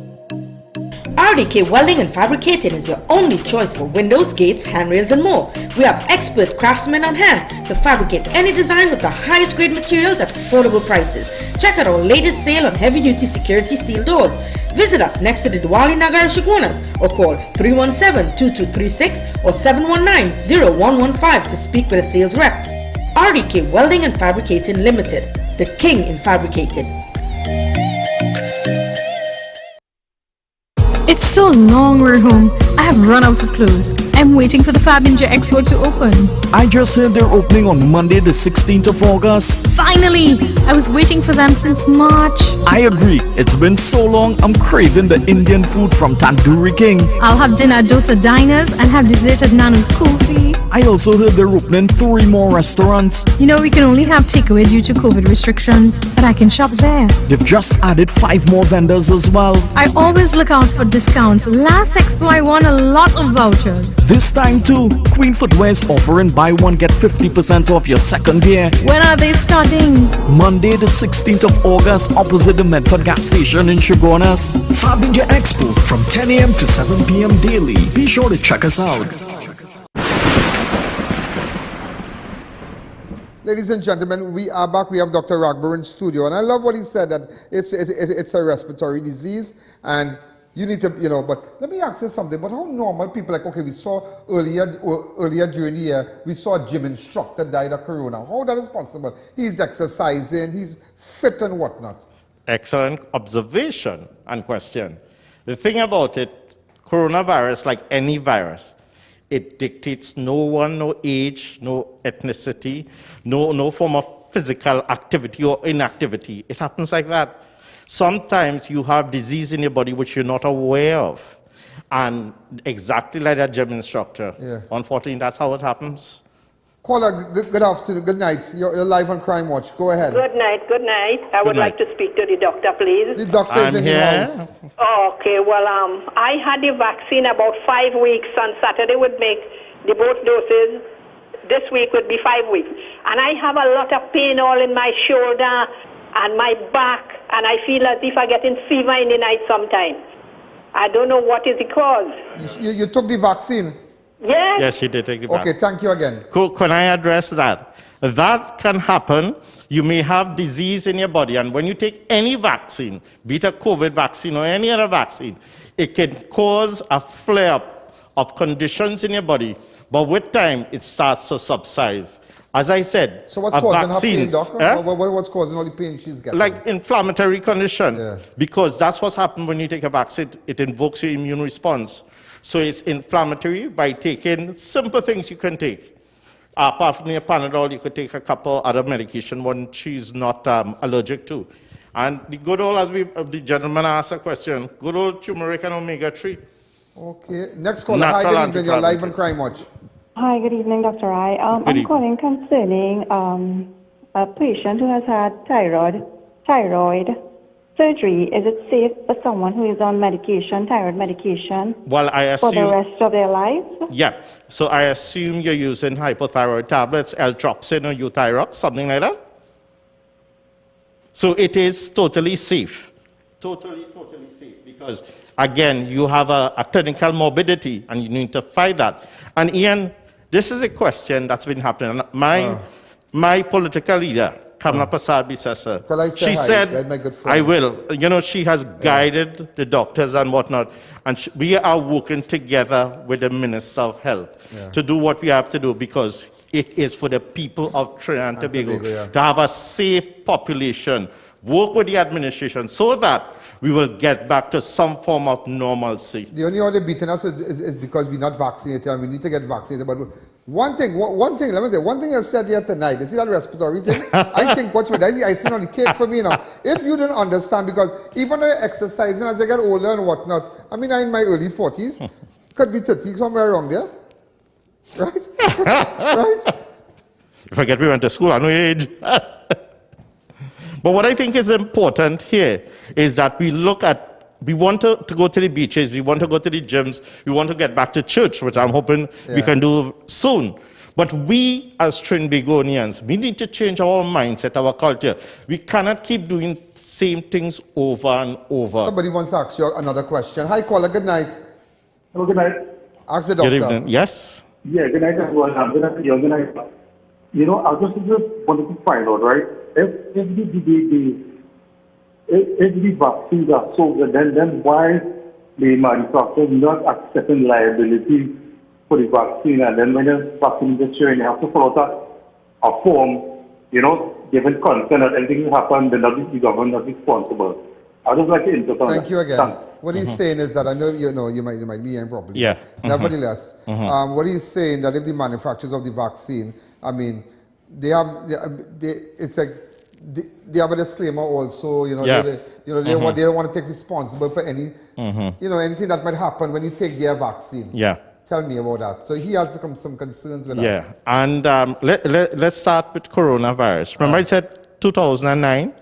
RDK Welding and Fabricating is your only choice for windows, gates, handrails and more. We have expert craftsmen on hand to fabricate any design with the highest grade materials at affordable prices. Check out our latest sale on heavy duty security steel doors. Visit us next to the Diwali Nagar in Chagonas or call 317-2236 or 719-0115 to speak with a sales rep. RDK Welding and Fabricating Limited, the king in fabricating. It's so long we're home. I have run out of clothes. I'm waiting for the Fabinja Expo to open. I just heard they're opening on Monday the 16th of August. Finally! I was waiting for them since March. I agree. It's been so long, I'm craving the Indian food from Tandoori King. I'll have dinner at Dosa Diners and have dessert at Nanu's Kulfi. I also heard they're opening 3 more restaurants. You know, we can only have takeaway due to COVID restrictions, but I can shop there. They've just added 5 more vendors as well. I always look out for discounts. Last Expo I won a lot of vouchers. This time too, Queen Footwear is offering buy one get 50% off your second pair. When are they starting? Monday the 16th of August opposite the Medford gas station in Chagonas. Fabinja Expo from 10 a.m. to 7 p.m. daily. Be sure to check us out. Ladies and gentlemen, we are back. We have Dr. RAGBIR in studio. And I love what he said, that it's a respiratory disease. And you need to, you know, but let me ask you something. But how normal people, like, okay, we saw earlier during the year, we saw a gym instructor died of corona. How that is possible? He's exercising, he's fit and whatnot. Excellent observation and question. The thing about it, coronavirus, like any virus, it dictates no one, no age, no ethnicity, no form of physical activity or inactivity. It happens like that. Sometimes you have disease in your body which you're not aware of. And exactly like that gym instructor, unfortunately, that's how it happens. Caller, good afternoon, good night. You're live on Crime Watch. Go ahead. Good night, good night. I would like to speak to the doctor, please. The doctor is in the house. Okay, well, I had the vaccine about 5 weeks. On Saturday would make the both doses. This week would be 5 weeks. And I have a lot of pain all in my shoulder and my back, and I feel as if I get in fever in the night sometimes. I don't know what is the cause. You took the vaccine? Yes. Yes, she did take the vaccine. Okay, thank you again. Cool. Can I address that? That can happen. You may have disease in your body, and when you take any vaccine, be it a COVID vaccine or any other vaccine, it can cause a flare-up of conditions in your body, but with time, it starts to subside. As I said, so what's causing vaccines, her pain, doctor? What's causing all the pain she's getting? Like inflammatory condition, because that's what happens when you take a vaccine. It invokes your immune response. So it's inflammatory by taking simple things you can take. Apart from your Panadol, you could take a couple other medication when she's not allergic to. And the good old, as the gentleman asked a question, good old turmeric and omega-3. Okay. Next caller. Hi, good evening. You're live on Crime Watch. Hi, good evening, Dr. I. I'm calling concerning a patient who has had thyroid surgery. Is it safe for someone who is on medication, thyroid medication, well, I assume, for the rest of their lives? Yeah. So I assume you're using hypothyroid tablets, L-Troxin or Euthyrox, something like that? So it is totally safe. Totally safe. Because, again, you have a clinical morbidity and you need to fight that. And Ian, this is a question that's been happening. My political leader, Kamala Prasad Bisasa, she said, I will. You know, she has guided the doctors and whatnot. And we are working together with the Minister of Health to do what we have to do, because it is for the people of Trinidad and Tobago to have a safe population. Work with the administration so that we will get back to some form of normalcy. The only way they're beating us is because we're not vaccinated and we need to get vaccinated. But one thing, let me say, one thing I said here tonight, is that respiratory thing? I think what's with that is icing on the cake for me now. If you didn't understand, because even exercising as I get older and whatnot, I mean, I'm in my early 40s, could be 30, somewhere around there. Right? Right? If I get we went to school, I know your age. But what I think is important here is that we look at, we want to go to the beaches, we want to go to the gyms, we want to get back to church, which I'm hoping we can do soon. But we, as Trinbagonians, we need to change our mindset, our culture. We cannot keep doing same things over and over. Somebody wants to ask you another question. Hi, caller. Good night. Hello, good night. Ask the doctor. Good evening. Yes? Yeah, good night, everyone. Good night. You know, I just wanted to find out, right? If the vaccines are so good, then why the manufacturers not accepting liability for the vaccine? And then when the vaccine gets here, you have to follow out a form, you know, giving consent that anything will happen, then the government not responsible. I just like to interpret. Thank you again. What he's saying is that, I know you might be in probably. Yeah. Nevertheless, what he's saying that if the manufacturers of the vaccine, I mean, they have a disclaimer also, you know, they don't want to take responsible for any, anything that might happen when you take their vaccine. Yeah. Tell me about that. So he has some concerns with that. Yeah, and let's start with coronavirus. Remember I said 2009,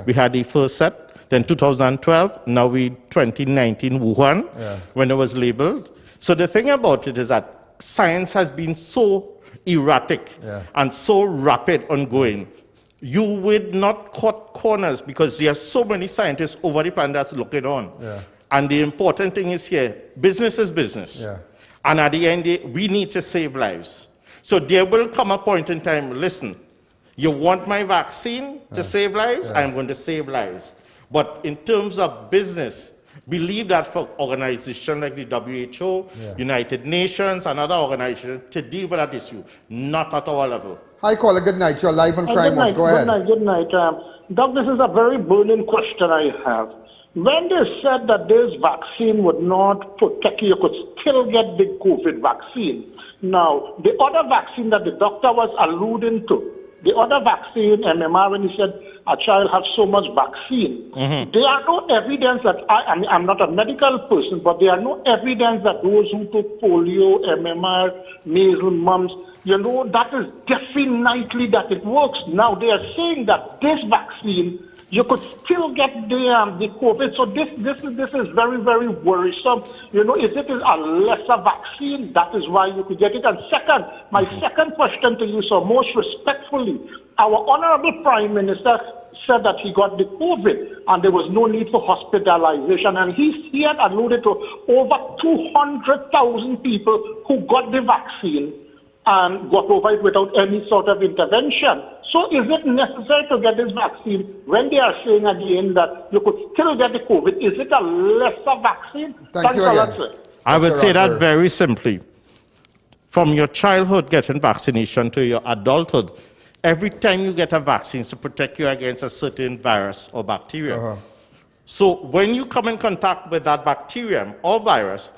we had the first set. Then 2012, now we 2019 Wuhan, when it was labeled. So the thing about it is that science has been so erratic and so rapid ongoing. You would not cut corners because there are so many scientists over the planet that's looking on. And the important thing is here, business is business. And at the end, we need to save lives. So there will come a point in time, listen, you want my vaccine to save lives? I'm going to save lives. But in terms of business, believe that for organizations like the WHO, United Nations, and other organizations to deal with that issue, not at our level. Hi, caller. Good night. You're live on Crime Watch. Go ahead. Good night. Doc, this is a very burning question I have. When they said that this vaccine would not protect you, you could still get the COVID vaccine. Now, the other vaccine that the doctor was alluding to, the other vaccine, MMR, when he said a child has so much vaccine, there are no evidence that, I'm not a medical person, but there are no evidence that those who took polio, MMR, measles, mumps, that is definitely that it works. Now, they are saying that this vaccine, you could still get the COVID. So this is very, very worrisome. If it is a lesser vaccine, that is why you could get it. And second, my second question to you, so most respectfully, our Honorable Prime Minister said that he got the COVID and there was no need for hospitalization. And he had alluded to over 200,000 people who got the vaccine and got over it without any sort of intervention. So is it necessary to get this vaccine when they are saying at the end that you could still get the COVID? Is it a lesser vaccine? Thank you again. I would say that very simply. from your childhood getting vaccination to your adulthood, every time you get a vaccine to protect you against a certain virus or bacteria. So when you come in contact with that bacterium or virus,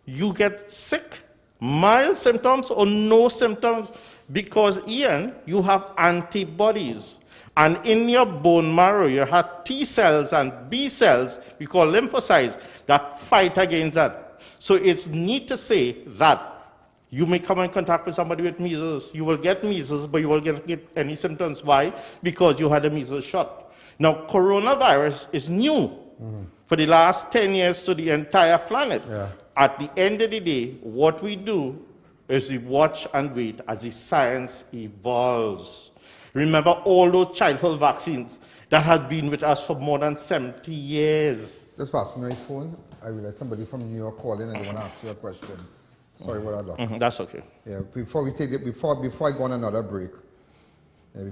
you get sick, mild symptoms or no symptoms, because, Ian, you have antibodies. And in your bone marrow, you have T cells and B cells, we call lymphocytes, that fight against that. So it's neat to say that you may come in contact with somebody with measles, you will get measles, but you won't get any symptoms. Why? Because you had a measles shot. Now, coronavirus is new for the last 10 years to the entire planet. At the end of the day, what we do is we watch and wait as the science evolves. Remember all those childhood vaccines that had been with us for more than 70 years. Just pass me my phone. I realize somebody from New York calling and they want to ask you a question. Sorry about that, Doc. That's okay. Yeah, before we take it, before I go on another break, a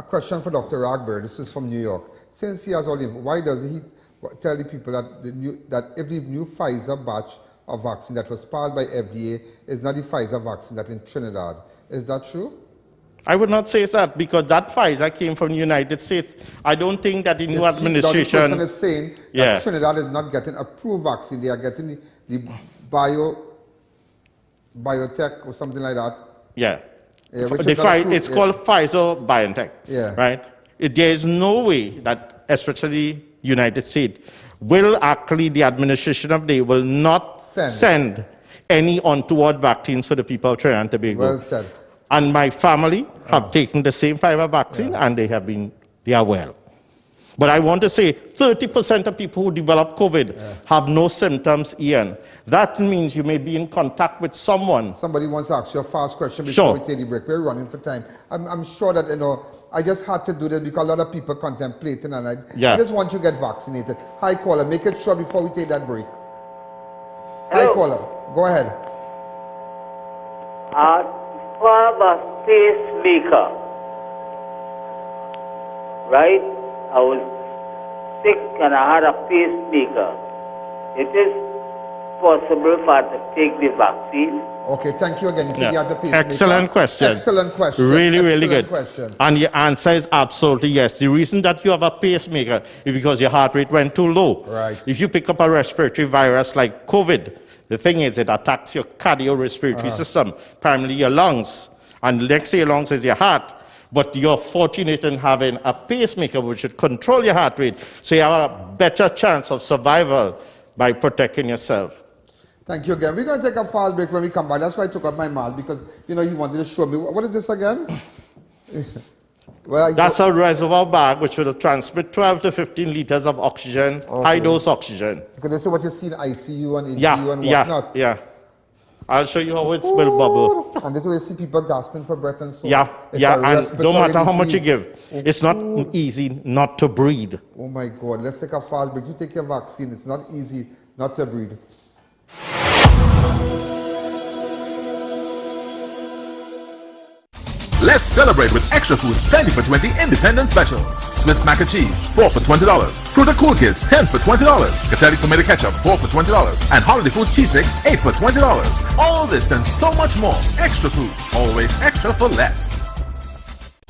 question for Dr. RAGBIR. This is from New York. Since he has all the, why does he tell the people that if the new Pfizer batch of vaccine that was passed by FDA is not the Pfizer vaccine that in Trinidad? Is that true? I would not say that, because that Pfizer came from the United States. I don't think that the new administration... The person is saying that Trinidad is not getting approved vaccine. They are getting the biotech or something like that. It's called Pfizer BioNTech, right? There is no way that, especially United States, will actually, the administration of they will not send any untoward vaccines for the people of Trinidad and Tobago. Well said. And my family have taken the same Pfizer vaccine and they are well. But I want to say 30% of people who develop COVID have no symptoms, Ian. That means you may be in contact with someone. Somebody wants to ask you a fast question before we take the break. We're running for time. I'm sure that, I just had to do this because a lot of people contemplating and I just want you to get vaccinated. Hi, caller. Make it short before we take that break. Hi, caller. Go ahead. Have a pacemaker, right? I was sick and I had a pacemaker. It is possible for her to take the vaccine. Okay, thank you again. You said he has a pacemaker. Excellent question. Excellent question. Really good. Question. And your answer is absolutely yes. The reason that you have a pacemaker is because your heart rate went too low. Right. If you pick up a respiratory virus like COVID, the thing is it attacks your cardiorespiratory system, primarily your lungs. And next to your lungs is your heart. But you're fortunate in having a pacemaker which should control your heart rate. So you have a better chance of survival by protecting yourself. Thank you again. We're going to take a fast break when we come back. That's why I took up my mask, because, you wanted to show me. What is this again? That's a reservoir bag which will transmit 12 to 15 liters of oxygen, high-dose oxygen. Because this is what you see in ICU and ICU and whatnot. Yeah. I'll show you how it will bubble. And this way you see people gasping for breath and so on. And no matter how much you give, it's not easy not to breathe. Oh my God, let's take a fast break. You take your vaccine, it's not easy not to breathe. Let's celebrate with Extra Foods 20 for 20 independent specials. Swiss mac and cheese, 4 for $20. Fruita Cool Kids, 10 for $20. Catholic tomato ketchup, 4 for $20. And Holiday Foods cheese sticks, 8 for $20. All this and so much more. Extra Foods, always extra for less.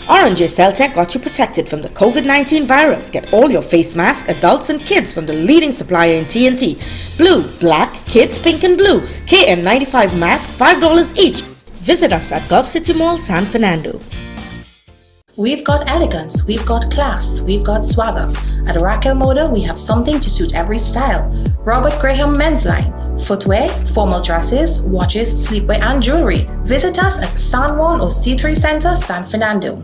R&J Celtech got you protected from the COVID-19 virus. Get all your face masks, adults and kids from the leading supplier in TNT. Blue, black, kids, pink and blue. KN95 mask, $5 each. Visit us at Gulf City Mall, San Fernando. We've got elegance, we've got class, we've got swagger. At Raquel Moda, we have something to suit every style. Robert Graham Men's Line. Footwear, formal dresses, watches, sleepwear and jewelry. Visit us at San Juan or C3 Center, San Fernando.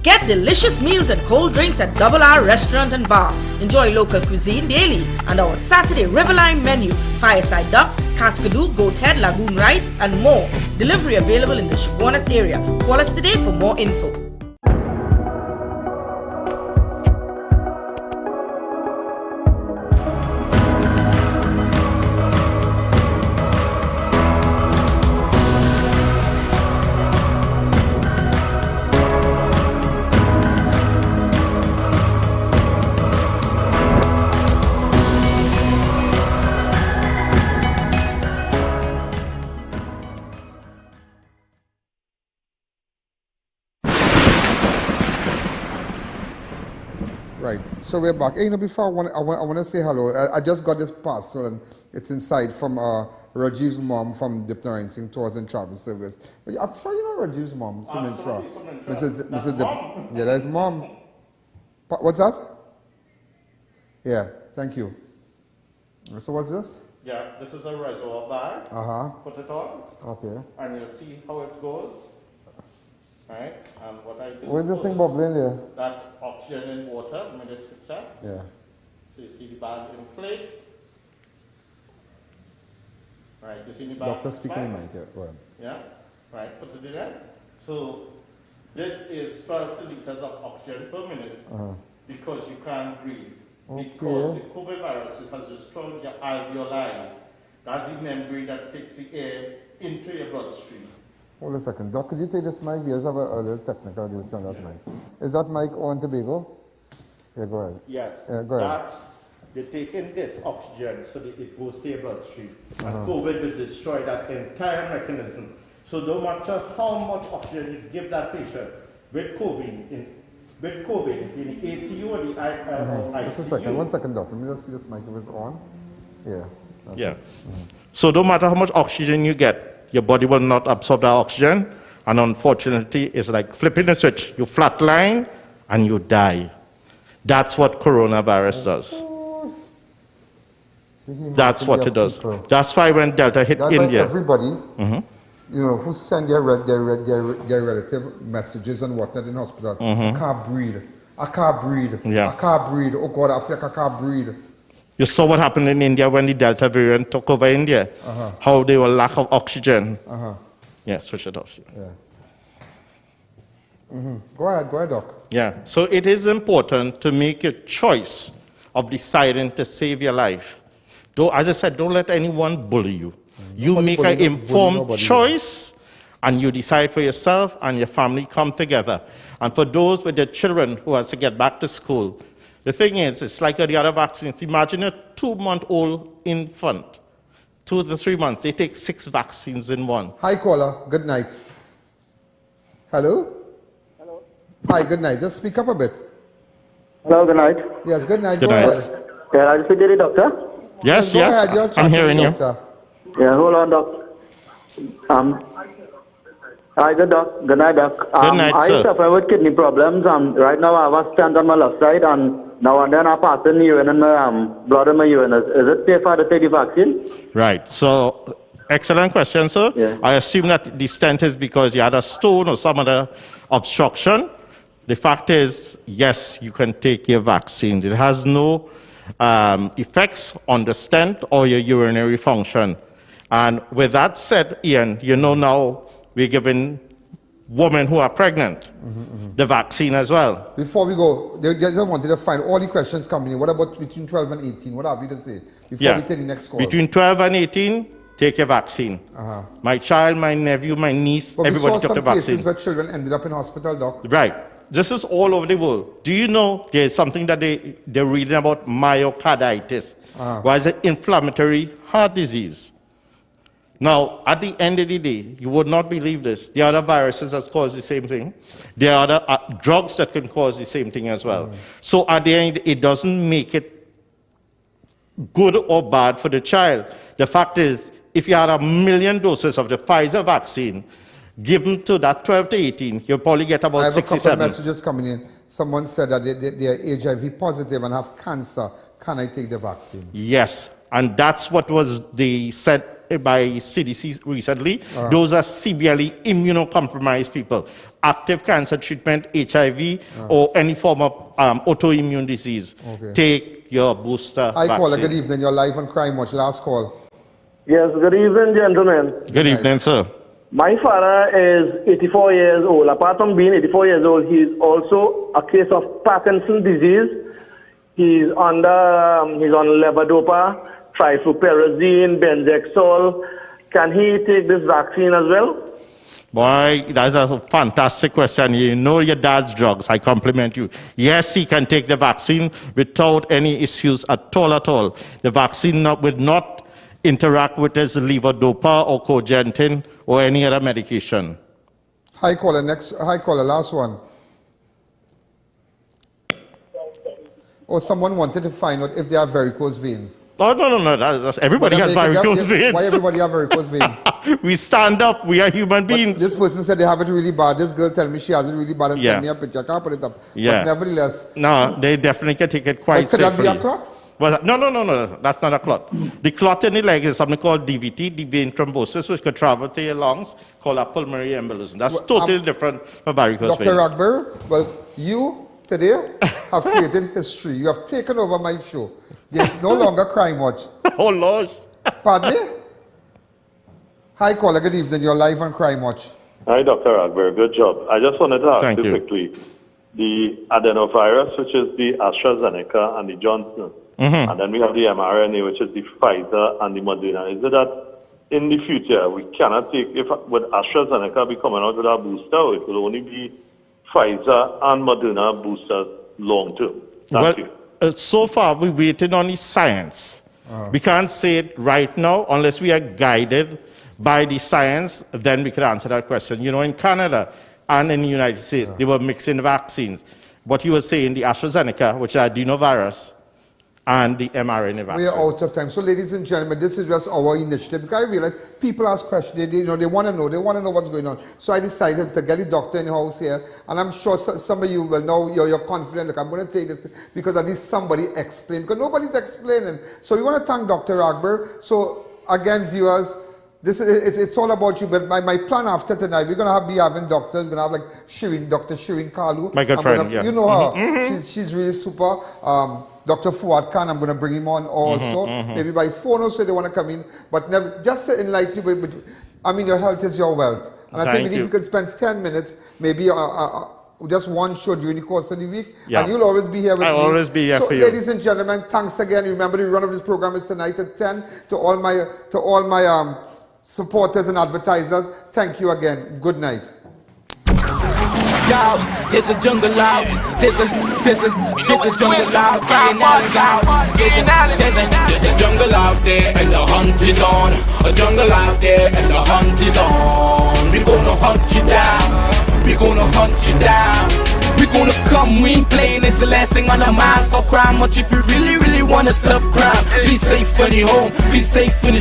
Get delicious meals and cold drinks at Double R Restaurant and Bar. Enjoy local cuisine daily and our Saturday Riverline menu. Fireside duck, cascadoo, goat head, lagoon rice and more. Delivery available in the Chaguanas area. Call us today for more info. Right. So we're back. Hey, before I want to say hello. I just got this parcel and it's inside from Rajiv's mom from Dipner Singh Tours and Travel Service. But I'm sure you know Rajiv's mom, Mrs. Yeah, that's mom. What's that? Yeah. Thank you. So what's this? Yeah, this is a reservoir bag. Put it on. Okay. And you'll see how it goes. Right? And what I do. Where's this thing bubbling there? That's oxygen in water. Let me just fix that. Yeah. So you see the bag inflate. Right, you see the bag. Doctor speaking in mind here. Go ahead. Yeah. Right, put it in there. So this is 12 liters of oxygen per minute because you can't breathe. Okay. Because the COVID virus has destroyed your alveoli. That's the membrane that takes the air into your bloodstream. Hold a second. Doc, could you take this mic? We just have a little technical glitch on that mic. Is that mic on Tobago? Yeah, go ahead. Yes. Yeah, go ahead. They take in this oxygen so that it goes to your bloodstream. And COVID will destroy that entire mechanism. So no matter how much oxygen you give that patient with COVID, in the ACU or the ICU. Just a second. 1 second, Doc. Let me just see this mic if it's on. Yeah. Yeah. So no matter how much oxygen you get, your body will not absorb that oxygen. And unfortunately, it's like flipping a switch. You flatline and you die. That's what coronavirus does. That's what it does. That's why when Delta hit India. Like everybody, who send their relative messages and whatnot in hospital. I can't breathe. I can't breathe. Yeah. I can't breathe. Oh God, I feel like I can't breathe. You saw what happened in India when the Delta variant took over India. How they were lack of oxygen. Yeah, switch it off. Yeah. Go ahead, Doc. Yeah, so it is important to make a choice of deciding to save your life. Though, as I said, don't let anyone bully you. You make an informed choice and you decide for yourself and your family come together. And for those with their children who has to get back to school, the thing is, it's like the other vaccines. Imagine a 2-month-old infant, 2 to 3 months, they take 6 vaccines in one. Hi, caller. Good night. Hello? Hello. Hi, good night. Just speak up a bit. Hello, good night. Yes, good night. Good Go night. ahead. Yeah, I speak to the doctor. Yes, Go yes. ahead. You're I'm hearing you. doctor. Yeah, hold on, doc. Hi, good doc. Good night, doc. Good night, I sir. suffer with kidney problems. Right now I have a stent on my left side, and now and then I pass in urine and blood in my urine. Is it safer to take the vaccine? Right. So, excellent question, sir. Yeah. I assume that the stent is because you had a stone or some other obstruction. The fact is, yes, you can take your vaccine. It has no effects on the stent or your urinary function. And with that said, Ian, you know now we're giving women who are pregnant the vaccine as well. Before we go, they just wanted to find all the questions coming in. What about between 12 and 18? What have you to say? Before we take the next call. Between 12 and 18, take your vaccine. My child, my nephew, my niece, But everybody we saw took the some cases vaccine. where children ended up in hospital, doc. Right. This is all over the world. Do you know there's something that they're reading about myocarditis, why is it inflammatory heart disease? Now, at the end of the day, you would not believe this. There are other viruses that cause the same thing. There are other drugs that can cause the same thing as well. So at the end, it doesn't make it good or bad for the child. The fact is, if you had 1 million doses of the Pfizer vaccine, given to that 12 to 18, you'll probably get about 67. I have a couple of messages coming in. Someone said that they are HIV positive and have cancer. Can I take the vaccine? Yes, and that's what was said by CDC recently. Those are severely immunocompromised people. Active cancer treatment, HIV, or any form of autoimmune disease. Take your booster Hi, vaccine. caller. Good evening. You're live on Crime Watch. Last call. Yes, good evening, gentlemen. Good evening, sir. My father is 84 years old. Apart from being 84 years old, he is also a case of Parkinson's disease. He's on levodopa, trifluperazine, benzexol. Can he take this vaccine as well? Boy, that's a fantastic question. You know your dad's drugs. I compliment you. Yes, he can take the vaccine without any issues at all. The vaccine would not interact with his levodopa or cogentin or any other medication. Hi, caller. Last one. or someone wanted to find out if they have varicose veins. Oh, no. That's everybody has varicose veins. Why everybody have varicose veins? We stand up. We are human beings. But this person said they have it really bad. This girl tell me she has it really bad and send me a picture. I can't put it up. Yeah. But nevertheless. No, they definitely can take it quite safely. Could that be a clot? Well, no. That's not a clot. The clot in the leg is something called DVT, deep vein thrombosis, which could travel to your lungs, called a pulmonary embolism. That's totally different from varicose veins. Dr. RAGBIR, well, you today have created history. You have taken over my show. There's no longer Crime Watch. Oh, Lord. Pardon me? Hi, caller. Good evening. You're live on Crime Watch. Hi, Dr. RAGBIR. Good job. I just wanted to ask you quickly. The adenovirus, which is the AstraZeneca and the Johnson, and then we have the mRNA, which is the Pfizer and the Moderna. Is it that in the future we cannot take, if with AstraZeneca be coming out with a booster, it will only be Pfizer and Moderna boosters long term? Thank you. So far, we're waiting on the science. We can't say it right now unless we are guided by the science, then we can answer that question. You know, in Canada and in the United States, they were mixing the vaccines. What he was saying, the AstraZeneca, which is adenovirus, and the mRNA vaccine. We are out of time. So, ladies and gentlemen, this is just our initiative. Because I realize people ask questions. They want to know what's going on. So I decided to get a doctor in the house here. And I'm sure some of you will know, you're confident, look, I'm going to take this because at least somebody explained. Because nobody's explaining. So we want to thank Dr. RAGBIR. So again, viewers, it's all about you. But my plan after tonight, we're going to be having doctors. We're going to have like Dr. Shirin Kalu. My good friend, yeah. You know her. She's really super. Dr. Fuad Khan, I'm going to bring him on also. Maybe by phone or so they want to come in. But never, just to enlighten you, but, I mean, your health is your wealth. And I think if you could spend 10 minutes, maybe just one show during the course of the week, and you'll always be here with me. I'll always be here for you. So, ladies and gentlemen, thanks again. Remember, the run of this program is tonight at 10. To all my supporters and advertisers, thank you again. Good night. Yo, there's a jungle out. There's a jungle out. Ian Alleyne's out. There's a jungle out there and the hunt is on. A jungle out there and the hunt is on. We gonna hunt you down. We gonna hunt you down. We gonna come, we ain't playing, it's the last thing on our minds. So crime much if you really wanna stop crime. Be safe when you're home, be safe when you